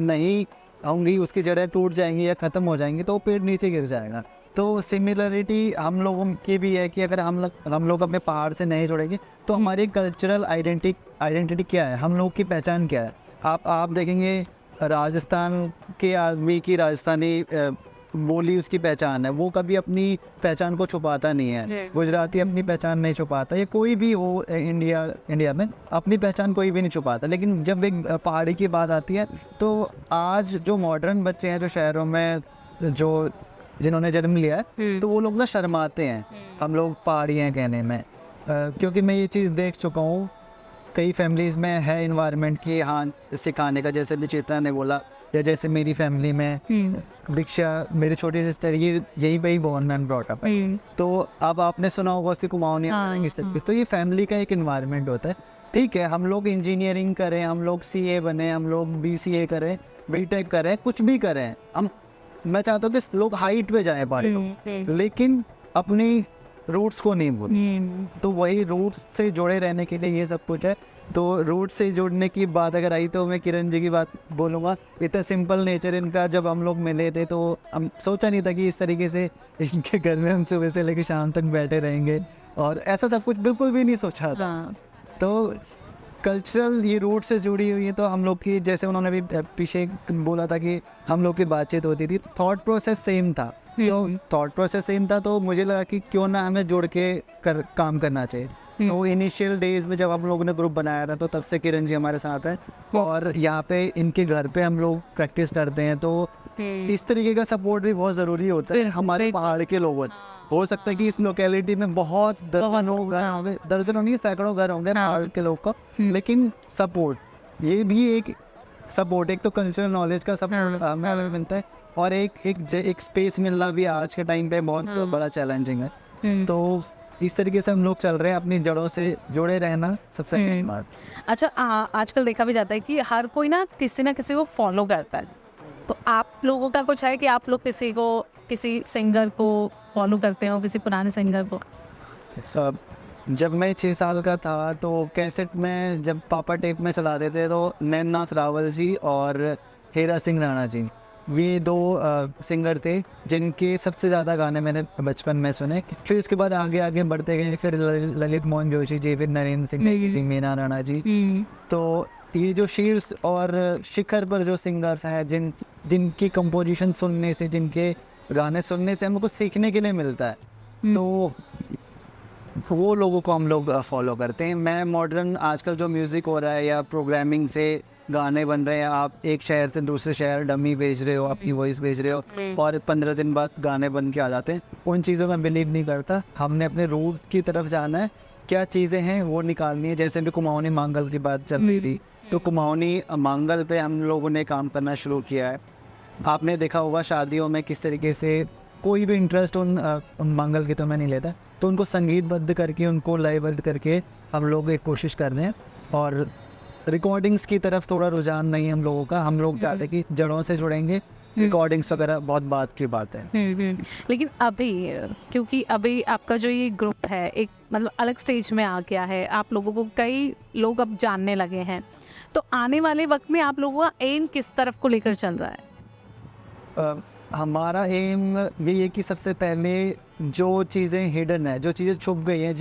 नहीं होंगी, उसकी जड़ें टूट जाएंगी या ख़त्म हो जाएंगी तो वो पेड़ नीचे गिर जाएगा। तो सिमिलरिटी हम लोगों की भी है कि अगर हम लोग अपने पहाड़ से नहीं जुड़ेंगे तो हमारी कल्चरल आइडेंटिटी क्या है, हम लोग की पहचान क्या है। आप देखेंगे राजस्थान के आदमी की राजस्थानी बोली उसकी पहचान है, वो कभी अपनी पहचान को छुपाता नहीं है। गुजराती अपनी पहचान नहीं छुपाता, या कोई भी हो इंडिया में अपनी पहचान कोई भी नहीं छुपाता। लेकिन जब एक पहाड़ी की बात आती है तो आज जो मॉडर्न बच्चे हैं जो शहरों में जो जिन्होंने जन्म लिया है, तो वो लोग ना शर्माते हैं हम लोग पहाड़ी हैं कहने में। क्योंकि मैं ये चीज़ देख चुका हूँ, कई फैमिलीज़ में है इन्वायरमेंट की हाँ सिखाने का, जैसे भी चेतना ने बोला, या जैसे मेरी फैमिली में दीक्षा मेरी छोटी सिस्टर ये यही पे ही बोर्न एंड ब्रॉट अप है। तो अब आपने सुना होगा उसकी कुमाऊनी तो ये फैमिली का एक इन्वायरमेंट होता है। ठीक है, हम लोग इंजीनियरिंग करें, हम लोग CA बने, हम लोग BCA करें, BTech करें, कुछ भी करें, हम मैं चाहता हूँ कि लोग हाइट पे जाएं पहाड़ी, लेकिन अपनी रूट्स को नहीं भूलें। तो वही रूट्स से जुड़े रहने के लिए ये सब कुछ है। तो रूट से जुड़ने की बात अगर आई तो मैं किरण जी की बात बोलूँगा। इतना सिंपल नेचर इनका, जब हम लोग मिले थे तो हम सोचा नहीं था कि इस तरीके से इनके घर में हम सुबह से लेकर शाम तक बैठे रहेंगे, और ऐसा सब कुछ बिल्कुल भी नहीं सोचा था। तो कल्चरल ये रूट से जुड़ी हुई है। तो हम लोग की, जैसे उन्होंने भी पीछे बोला था कि हम लोग की बातचीत होती थी, थॉट प्रोसेस सेम था। तो थॉट प्रोसेस सेम था तो मुझे लगा कि क्यों ना हमें जोड़ के काम करना चाहिए। तो इनिशियल डेज में जब हम लोगों ने ग्रुप बनाया था, तो तब से किरण जी हमारे साथ हैं, और यहाँ पे इनके घर पे हम लोग प्रैक्टिस करते हैं। तो इस तरीके का सपोर्ट भी बहुत ज़रूरी होता है हमारे पहाड़ के लोगों से। हो सकता है कि इस लोकेलिटी में बहुत दर्जनों घर होंगे, दर्जनों नहीं सैकड़ों घर होंगे पहाड़ के लोग का, लेकिन सपोर्ट ये भी एक सपोर्ट, एक तो कल्चरल नॉलेज का सपोर्ट हमें मिलता है, और एक स्पेस मिलना भी आज के टाइम पे बहुत बड़ा चैलेंजिंग है। तो इस तरीके से हम लोग चल रहे हैं, अपनी जड़ों से जुड़े रहना सबसे बड़ी बात। अच्छा, आजकल देखा भी जाता है कि हर कोई ना किसी को फॉलो करता है। तो आप लोगों का कुछ है कि आप लोग किसी सिंगर को फॉलो करते हो, किसी पुराने सिंगर को? जब मैं 6 साल का था तो कैसेट में जब पापा टेप में चलाते थे, तो नैननाथ रावल जी और हीरा सिंह राणा जी, ये 2 सिंगर थे जिनके सबसे ज़्यादा गाने मैंने बचपन में सुने। फिर उसके बाद आगे बढ़ते गए, फिर ललित मोहन जोशी जी, फिर नरेंद्र सिंह जी, मीना राणा जी। तो ये जो शीर्ष और शिखर पर जो सिंगर्स हैं, जिनकी कंपोजिशन सुनने से, जिनके गाने सुनने से हमको सीखने के लिए मिलता है, तो वो लोगों को हम लोग फॉलो करते हैं। मैं मॉडर्न आजकल जो म्यूज़िक हो रहा है या प्रोग्रामिंग से गाने बन रहे हैं, आप एक शहर से दूसरे शहर डमी भेज रहे हो, अपनी वॉइस भेज रहे हो, और 15 दिन बाद गाने बन के आ जाते हैं, उन चीज़ों में बिलीव नहीं करता। हमने अपने रूट की तरफ जाना है, क्या चीज़ें हैं वो निकालनी है। जैसे भी कुमाऊनी मांगल की बात चल रही थी, तो कुमाऊनी मांगल पे हम लोगों ने काम करना शुरू किया है। आपने देखा होगा शादियों में किस तरीके से कोई भी इंटरेस्ट उन मांगल गीतों में नहीं लेता, तो उनको संगीतबद्ध करके, उनको लयबद्ध करके हम लोग एक कोशिश कर रहे हैं। और रिकॉर्डिंग्स की तरफ थोड़ा रुझान नहीं है हम लोगों का। हम लोग चाहते हैं कि जड़ों से जुड़ेंगे, रिकॉर्डिंग्स वगैरह बहुत बात की बात है। लेकिन अभी, क्योंकि अभी आपका जो ये ग्रुप है एक मतलब अलग स्टेज में आ गया है, आप लोगों को कई लोग अब जानने लगे हैं, तो आने वाले वक्त में आप लोगों का एम किस तरफ को लेकर चल रहा है? हमारा एम यही है कि सबसे पहले जो चीज़ें हिडन है, जो चीज़ें छुप गई हैं,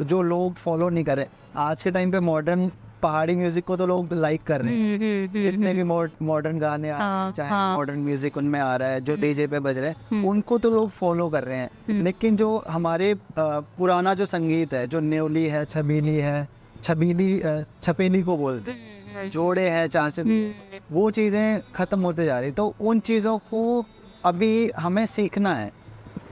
जो लोग फॉलो नहीं कर रहे, आज के टाइम पे मॉडर्न पहाड़ी म्यूजिक को तो लोग लाइक कर रहे हैं। जितने भी मॉडर्न गाने आ रहे हैं, चाहे मॉडर्न म्यूजिक उनमें आ रहा है, जो डीजे पे बज रहे हैं, उनको तो लोग फॉलो कर रहे हैं। लेकिन जो हमारे पुराना जो संगीत है, जो न्योली है, छपेली को बोलते हैं, जोड़े हैं, चांचे, वो चीज़ें ख़त्म होते जा रही। तो उन चीज़ों को अभी हमें सीखना है,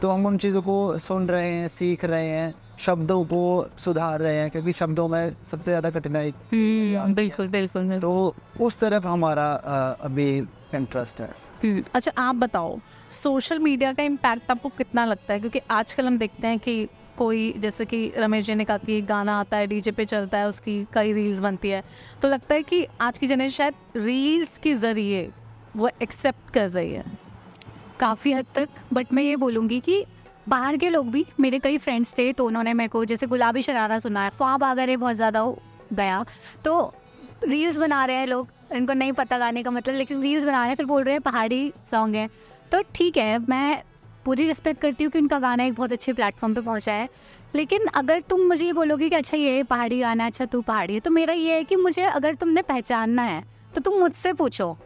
तो हम उन चीज़ों को सुन रहे हैं, सीख रहे हैं, शब्दों को सुधार रहे हैं, क्योंकि शब्दों में सबसे ज़्यादा कठिनाई। बिल्कुल। तो उस तरफ हमारा अभी इंटरेस्ट है। अच्छा, आप बताओ, सोशल मीडिया का इम्पैक्ट आपको कितना लगता है? क्योंकि आजकल हम देखते हैं कि कोई, जैसे कि रमेश जी ने कहा कि गाना आता है, डीजे पे चलता है, उसकी कई रील्स बनती है, तो लगता है कि आज की जनरेशन शायद रील्स के ज़रिए वो एक्सेप्ट कर रही है काफ़ी हद तक। बट मैं ये बोलूँगी कि बाहर के लोग भी, मेरे कई फ्रेंड्स थे, तो उन्होंने मेरे को जैसे गुलाबी शरारा सुना है, ख्वाब आ गए बहुत ज़्यादा गया, तो रील्स बना रहे हैं लोग, इनको नहीं पता गाने का मतलब, लेकिन रील्स बना रहे हैं, फिर बोल रहे हैं पहाड़ी सॉन्ग है। तो ठीक है, मैं पूरी रिस्पेक्ट करती हूँ कि उनका गाना एक बहुत अच्छे प्लेटफॉर्म पे पहुँचा है, लेकिन अगर तुम मुझे ये बोलोगे कि अच्छा ये पहाड़ी गाना है, अच्छा तू पहाड़ी है, तो मेरा ये है कि मुझे अगर तुमने पहचानना है तो तुम मुझसे पूछो,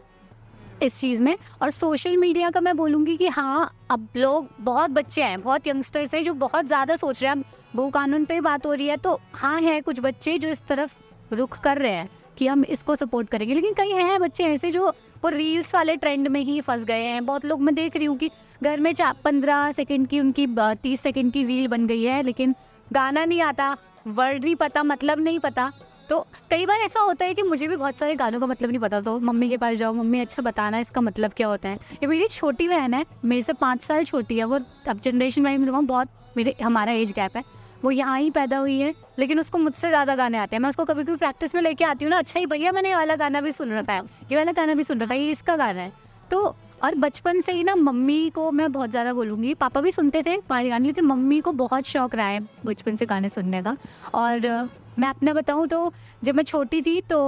इस चीज़ में। और सोशल मीडिया का मैं बोलूँगी कि हाँ, अब लोग बहुत बच्चे हैं, बहुत यंगस्टर्स हैं जो बहुत ज़्यादा सोच रहे हैं। अब भू कानून पे बात हो रही है तो हाँ, है कुछ बच्चे जो इस तरफ रुख कर रहे हैं कि हम इसको सपोर्ट करेंगे, लेकिन कई हैं बच्चे ऐसे जो वो रील्स वाले ट्रेंड में ही फंस गए हैं। बहुत लोग मैं देख रही हूँ कि घर में 15 सेकंड की उनकी 30 सेकंड की रील बन गई है, लेकिन गाना नहीं आता, वर्ड नहीं पता, मतलब नहीं पता। तो कई बार ऐसा होता है कि मुझे भी बहुत सारे गानों का मतलब नहीं पता, तो मम्मी के पास जाओ, मम्मी अच्छा बताना इसका मतलब क्या होता है। ये मेरी छोटी बहन है, मेरे से 5 साल छोटी है, वो अब जनरेशन वाइज में बहुत हमारा एज गैप है। वो यहाँ ही पैदा हुई है, लेकिन उसको मुझसे ज़्यादा गाने आते हैं। मैं उसको कभी कभी प्रैक्टिस में लेके आती हूँ ना, अच्छा ही भैया मैंने ये वाला गाना भी सुन रखा है, ये वाला गाना भी सुन रखा है, ये इसका गाना है। तो और बचपन से ही ना मम्मी को मैं बहुत ज़्यादा बोलूँगी, पापा भी सुनते थे हमारे गाने, लेकिन मम्मी को बहुत शौक़ रहा है बचपन से गाने सुनने का। और मैं अपना बताऊँ तो जब मैं छोटी थी तो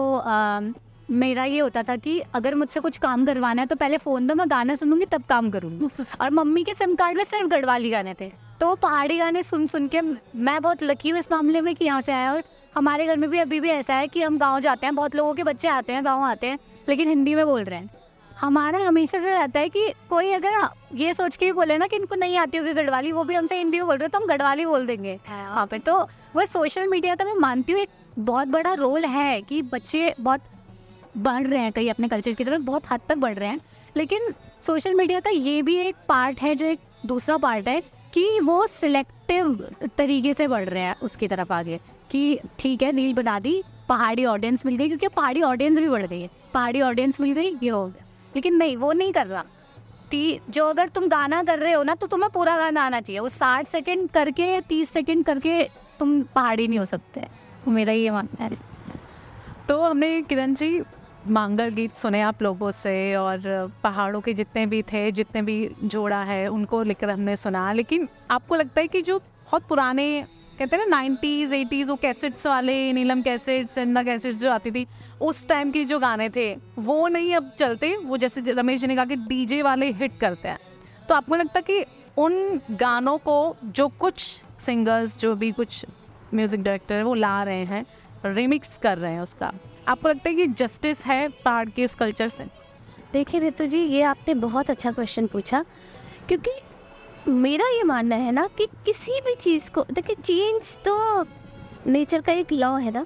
मेरा ये होता था कि अगर मुझसे कुछ काम करवाना है तो पहले फ़ोन दो, मैं गाना सुनूंगी तब काम करूँगी। और मम्मी के सिम कार्ड में सिर्फ गढ़वाली गाने थे, तो पहाड़ी गाने सुन सुन के मैं बहुत लकी हूँ इस मामले में कि यहाँ से आया। और हमारे घर में भी अभी भी ऐसा है कि हम गाँव जाते हैं, बहुत लोगों के बच्चे आते हैं गाँव आते हैं लेकिन हिंदी में बोल रहे हैं। हमारा हमेशा से रहता है कि कोई अगर ये सोच के भी बोले ना कि इनको नहीं आती होगी गढ़वाली, वो भी हमसे हिंदी में बोल रहे हैं तो हम गढ़वाली बोल देंगे वहाँ पे। तो वो सोशल मीडिया का मैं मानती हूँ एक बहुत बड़ा रोल है कि बच्चे बहुत बढ़ रहे हैं कहीं अपने कल्चर की तरफ, बहुत हद तक बढ़ रहे हैं। लेकिन सोशल मीडिया का ये भी एक पार्ट है, जो एक दूसरा पार्ट है कि वो सिलेक्टिव तरीके से बढ़ रहे हैं उसकी तरफ आगे, कि ठीक है रील बना दी, पहाड़ी ऑडियंस मिल गई, क्योंकि पहाड़ी ऑडियंस भी बढ़ गई है, पहाड़ी ऑडियंस मिल गई, ये हो गया। लेकिन नहीं, वो नहीं कर रहा। जो अगर तुम गाना कर रहे हो ना तो तुम्हें पूरा गाना आना चाहिए। वो 60 सेकंड करके 30 सेकंड करके तुम पहाड़ी नहीं हो सकते, मेरा ये मानना है। तो हमने किरण जी मांगल गीत सुने आप लोगों से, और पहाड़ों के जितने भी थे, जितने भी जोड़ा है उनको लेकर हमने सुना। लेकिन आपको लगता है कि जो बहुत पुराने कहते हैं ना 90s 80s, वो कैसेट्स वाले, नीलम कैसेट्स, चंदा कैसेट्स जो आती थी, उस टाइम के जो गाने थे वो नहीं अब चलते, वो जैसे रमेश जी ने कहा कि डीजे वाले हिट करते हैं। तो आपको लगता है कि उन गानों को जो कुछ सिंगर्स, जो भी कुछ म्यूज़िक डायरेक्टर वो ला रहे हैं, रिमिक्स कर रहे हैं उसका, आपको लगता है कि जस्टिस है पहाड़ के उस कल्चर से? देखिए रितु जी, ये आपने बहुत अच्छा क्वेश्चन पूछा, क्योंकि मेरा ये मानना है ना कि किसी भी चीज़ को देखिए, चेंज तो नेचर का एक लॉ है ना,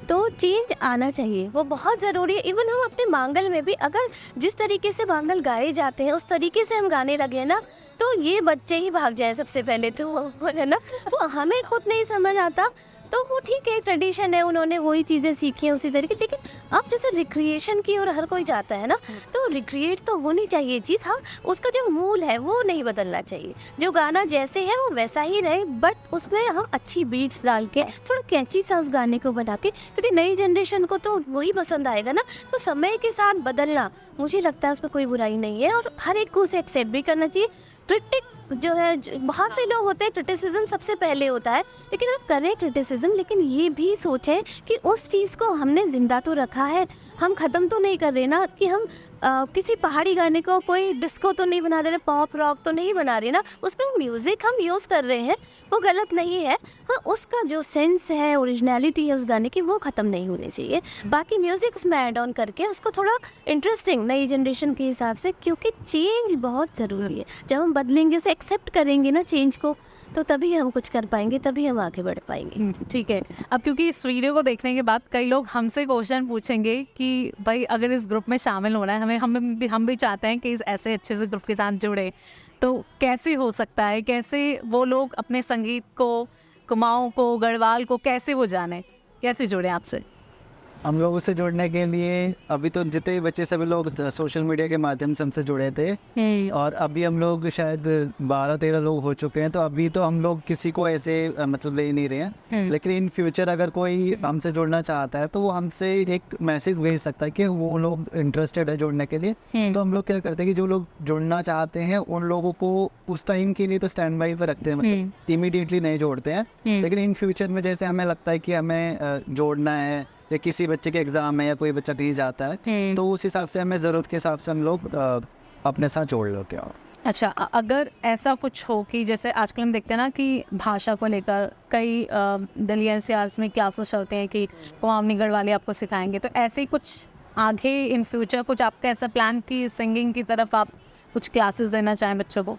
तो चेंज आना चाहिए, वो बहुत ज़रूरी है। इवन हम अपने मांगल में भी अगर जिस तरीके से मांगल गाए जाते हैं उस तरीके से हम गाने लगे ना, तो ये बच्चे ही भाग जाए सबसे पहले तो, वो है ना, वो हमें खुद नहीं समझ आता। तो वो ठीक है, ट्रेडिशन है, उन्होंने वही चीज़ें सीखी हैं उसी तरीके। लेकिन अब जैसे रिक्रिएशन की और हर कोई जाता है ना, तो रिक्रिएट तो होनी चाहिए चीज़, हाँ, उसका जो मूल है वो नहीं बदलना चाहिए। जो गाना जैसे है वो वैसा ही रहे, बट उसमें हम अच्छी बीट्स डाल के थोड़ा कैची सा उस गाने को बना के, क्योंकि नई जनरेशन को तो वही पसंद आएगा ना। तो समय के साथ बदलना, मुझे लगता है उसमें कोई बुराई नहीं है, और हर एक को उसे एक्सेप्ट भी करना चाहिए। क्रिटिक जो है, बहुत से लोग होते हैं, क्रिटिसिज्म सबसे पहले होता है, लेकिन आप करें क्रिटिसिज्म, लेकिन ये भी सोचें कि उस चीज़ को हमने जिंदा तो रखा है, हम ख़त्म तो नहीं कर रहे ना, कि हम किसी पहाड़ी गाने को कोई डिस्को तो नहीं बना दे रहे, पॉप रॉक तो नहीं बना रहे ना, उसमें म्यूज़िक हम यूज़ कर रहे हैं, वो गलत नहीं है। हाँ, उसका जो सेंस है, ओरिजिनलिटी है उस गाने की, वो ख़त्म नहीं होनी चाहिए। बाकी म्यूज़िक उसमें ऐड ऑन करके उसको थोड़ा इंटरेस्टिंग नई जनरेशन के हिसाब से, क्योंकि चेंज बहुत ज़रूरी है। जब हम बदलेंगे, उसे एक्सेप्ट करेंगे ना चेंज को, तो तभी हम कुछ कर पाएंगे, तभी हम आगे बढ़ पाएंगे। ठीक है। अब क्योंकि इस वीडियो को देखने के बाद कई लोग हमसे क्वेश्चन पूछेंगे कि भाई अगर इस ग्रुप में शामिल होना है, हम भी चाहते हैं कि इस ऐसे अच्छे से ग्रुप के साथ जुड़े, तो कैसे हो सकता है, कैसे वो लोग अपने संगीत को, कुमाऊं को, गढ़वाल को कैसे वो जाने, कैसे जुड़े आपसे? हम लोगों से जुड़ने के लिए अभी तो जितने भी बच्चे सभी लोग सोशल मीडिया के माध्यम से हमसे जुड़े थे, और अभी हम लोग शायद 12-13 लोग हो चुके हैं। तो अभी तो हम लोग किसी को ऐसे मतलब ले नहीं रहे हैं, लेकिन इन फ्यूचर अगर कोई हमसे जुड़ना चाहता है तो वो हमसे एक मैसेज भेज सकता है कि वो लोग इंटरेस्टेड है जुड़ने के लिए। तो हम लोग क्या करते हैं कि जो लोग जुड़ना चाहते हैं उन लोगों को उस टाइम के लिए तो स्टैंड बाई पर रखते हैं, मतलब इमीडिएटली नहीं जोड़ते हैं, लेकिन इन फ्यूचर में जैसे हमें लगता है कि हमें जोड़ना है, या किसी बच्चे के एग्ज़ाम है, या कोई बच्चा कहीं जाता है, तो उस हिसाब से हमें ज़रूरत के हिसाब से हम लोग अपने साथ जोड़ लेते हैं। अच्छा, अगर ऐसा कुछ हो कि जैसे आजकल हम देखते हैं ना कि भाषा को लेकर कई दिल्ली NCR में क्लासेस चलते हैं कि कुमाऊनी गढ़वाली आपको सिखाएंगे, तो ऐसे ही कुछ आगे इन फ्यूचर कुछ आपका ऐसा प्लान कि सिंगिंग की तरफ आप कुछ क्लासेस देना चाहें बच्चों को?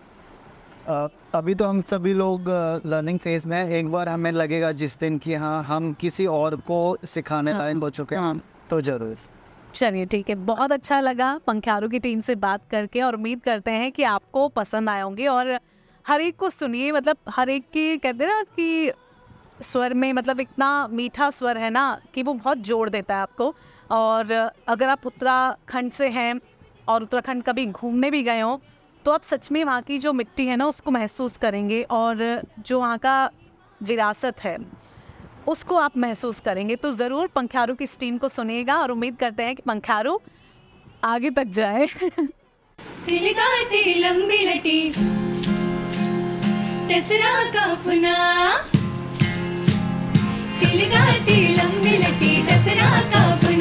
अभी तो हम सभी लोग लर्निंग फेज में हैं। एक बार हमें लगेगा जिस दिन कि हाँ हम किसी और को सिखाने लायक हो चुके हैं तो ज़रूर। चलिए ठीक है, बहुत अच्छा लगा पंख्यारू की टीम से बात करके और उम्मीद करते हैं कि आपको पसंद आए होंगे। और हर एक को सुनिए, मतलब हर एक की कहते हैं ना कि स्वर में मतलब इतना मीठा स्वर है ना कि वो बहुत जोड़ देता है आपको। और अगर आप उत्तराखंड से हैं और उत्तराखंड कभी घूमने भी गए हो तो आप सच में वहाँ की जो मिट्टी है ना उसको महसूस करेंगे और जो वहाँ का विरासत है उसको आप महसूस करेंगे। तो ज़रूर पंख्यारू की इस टीम को सुनिएगा और उम्मीद करते हैं कि पंख्यारू आगे तक जाए। तिलगाती लंबी लटी दसरा का पुना, तिलगाती लंबी लटी दसरा का पुना।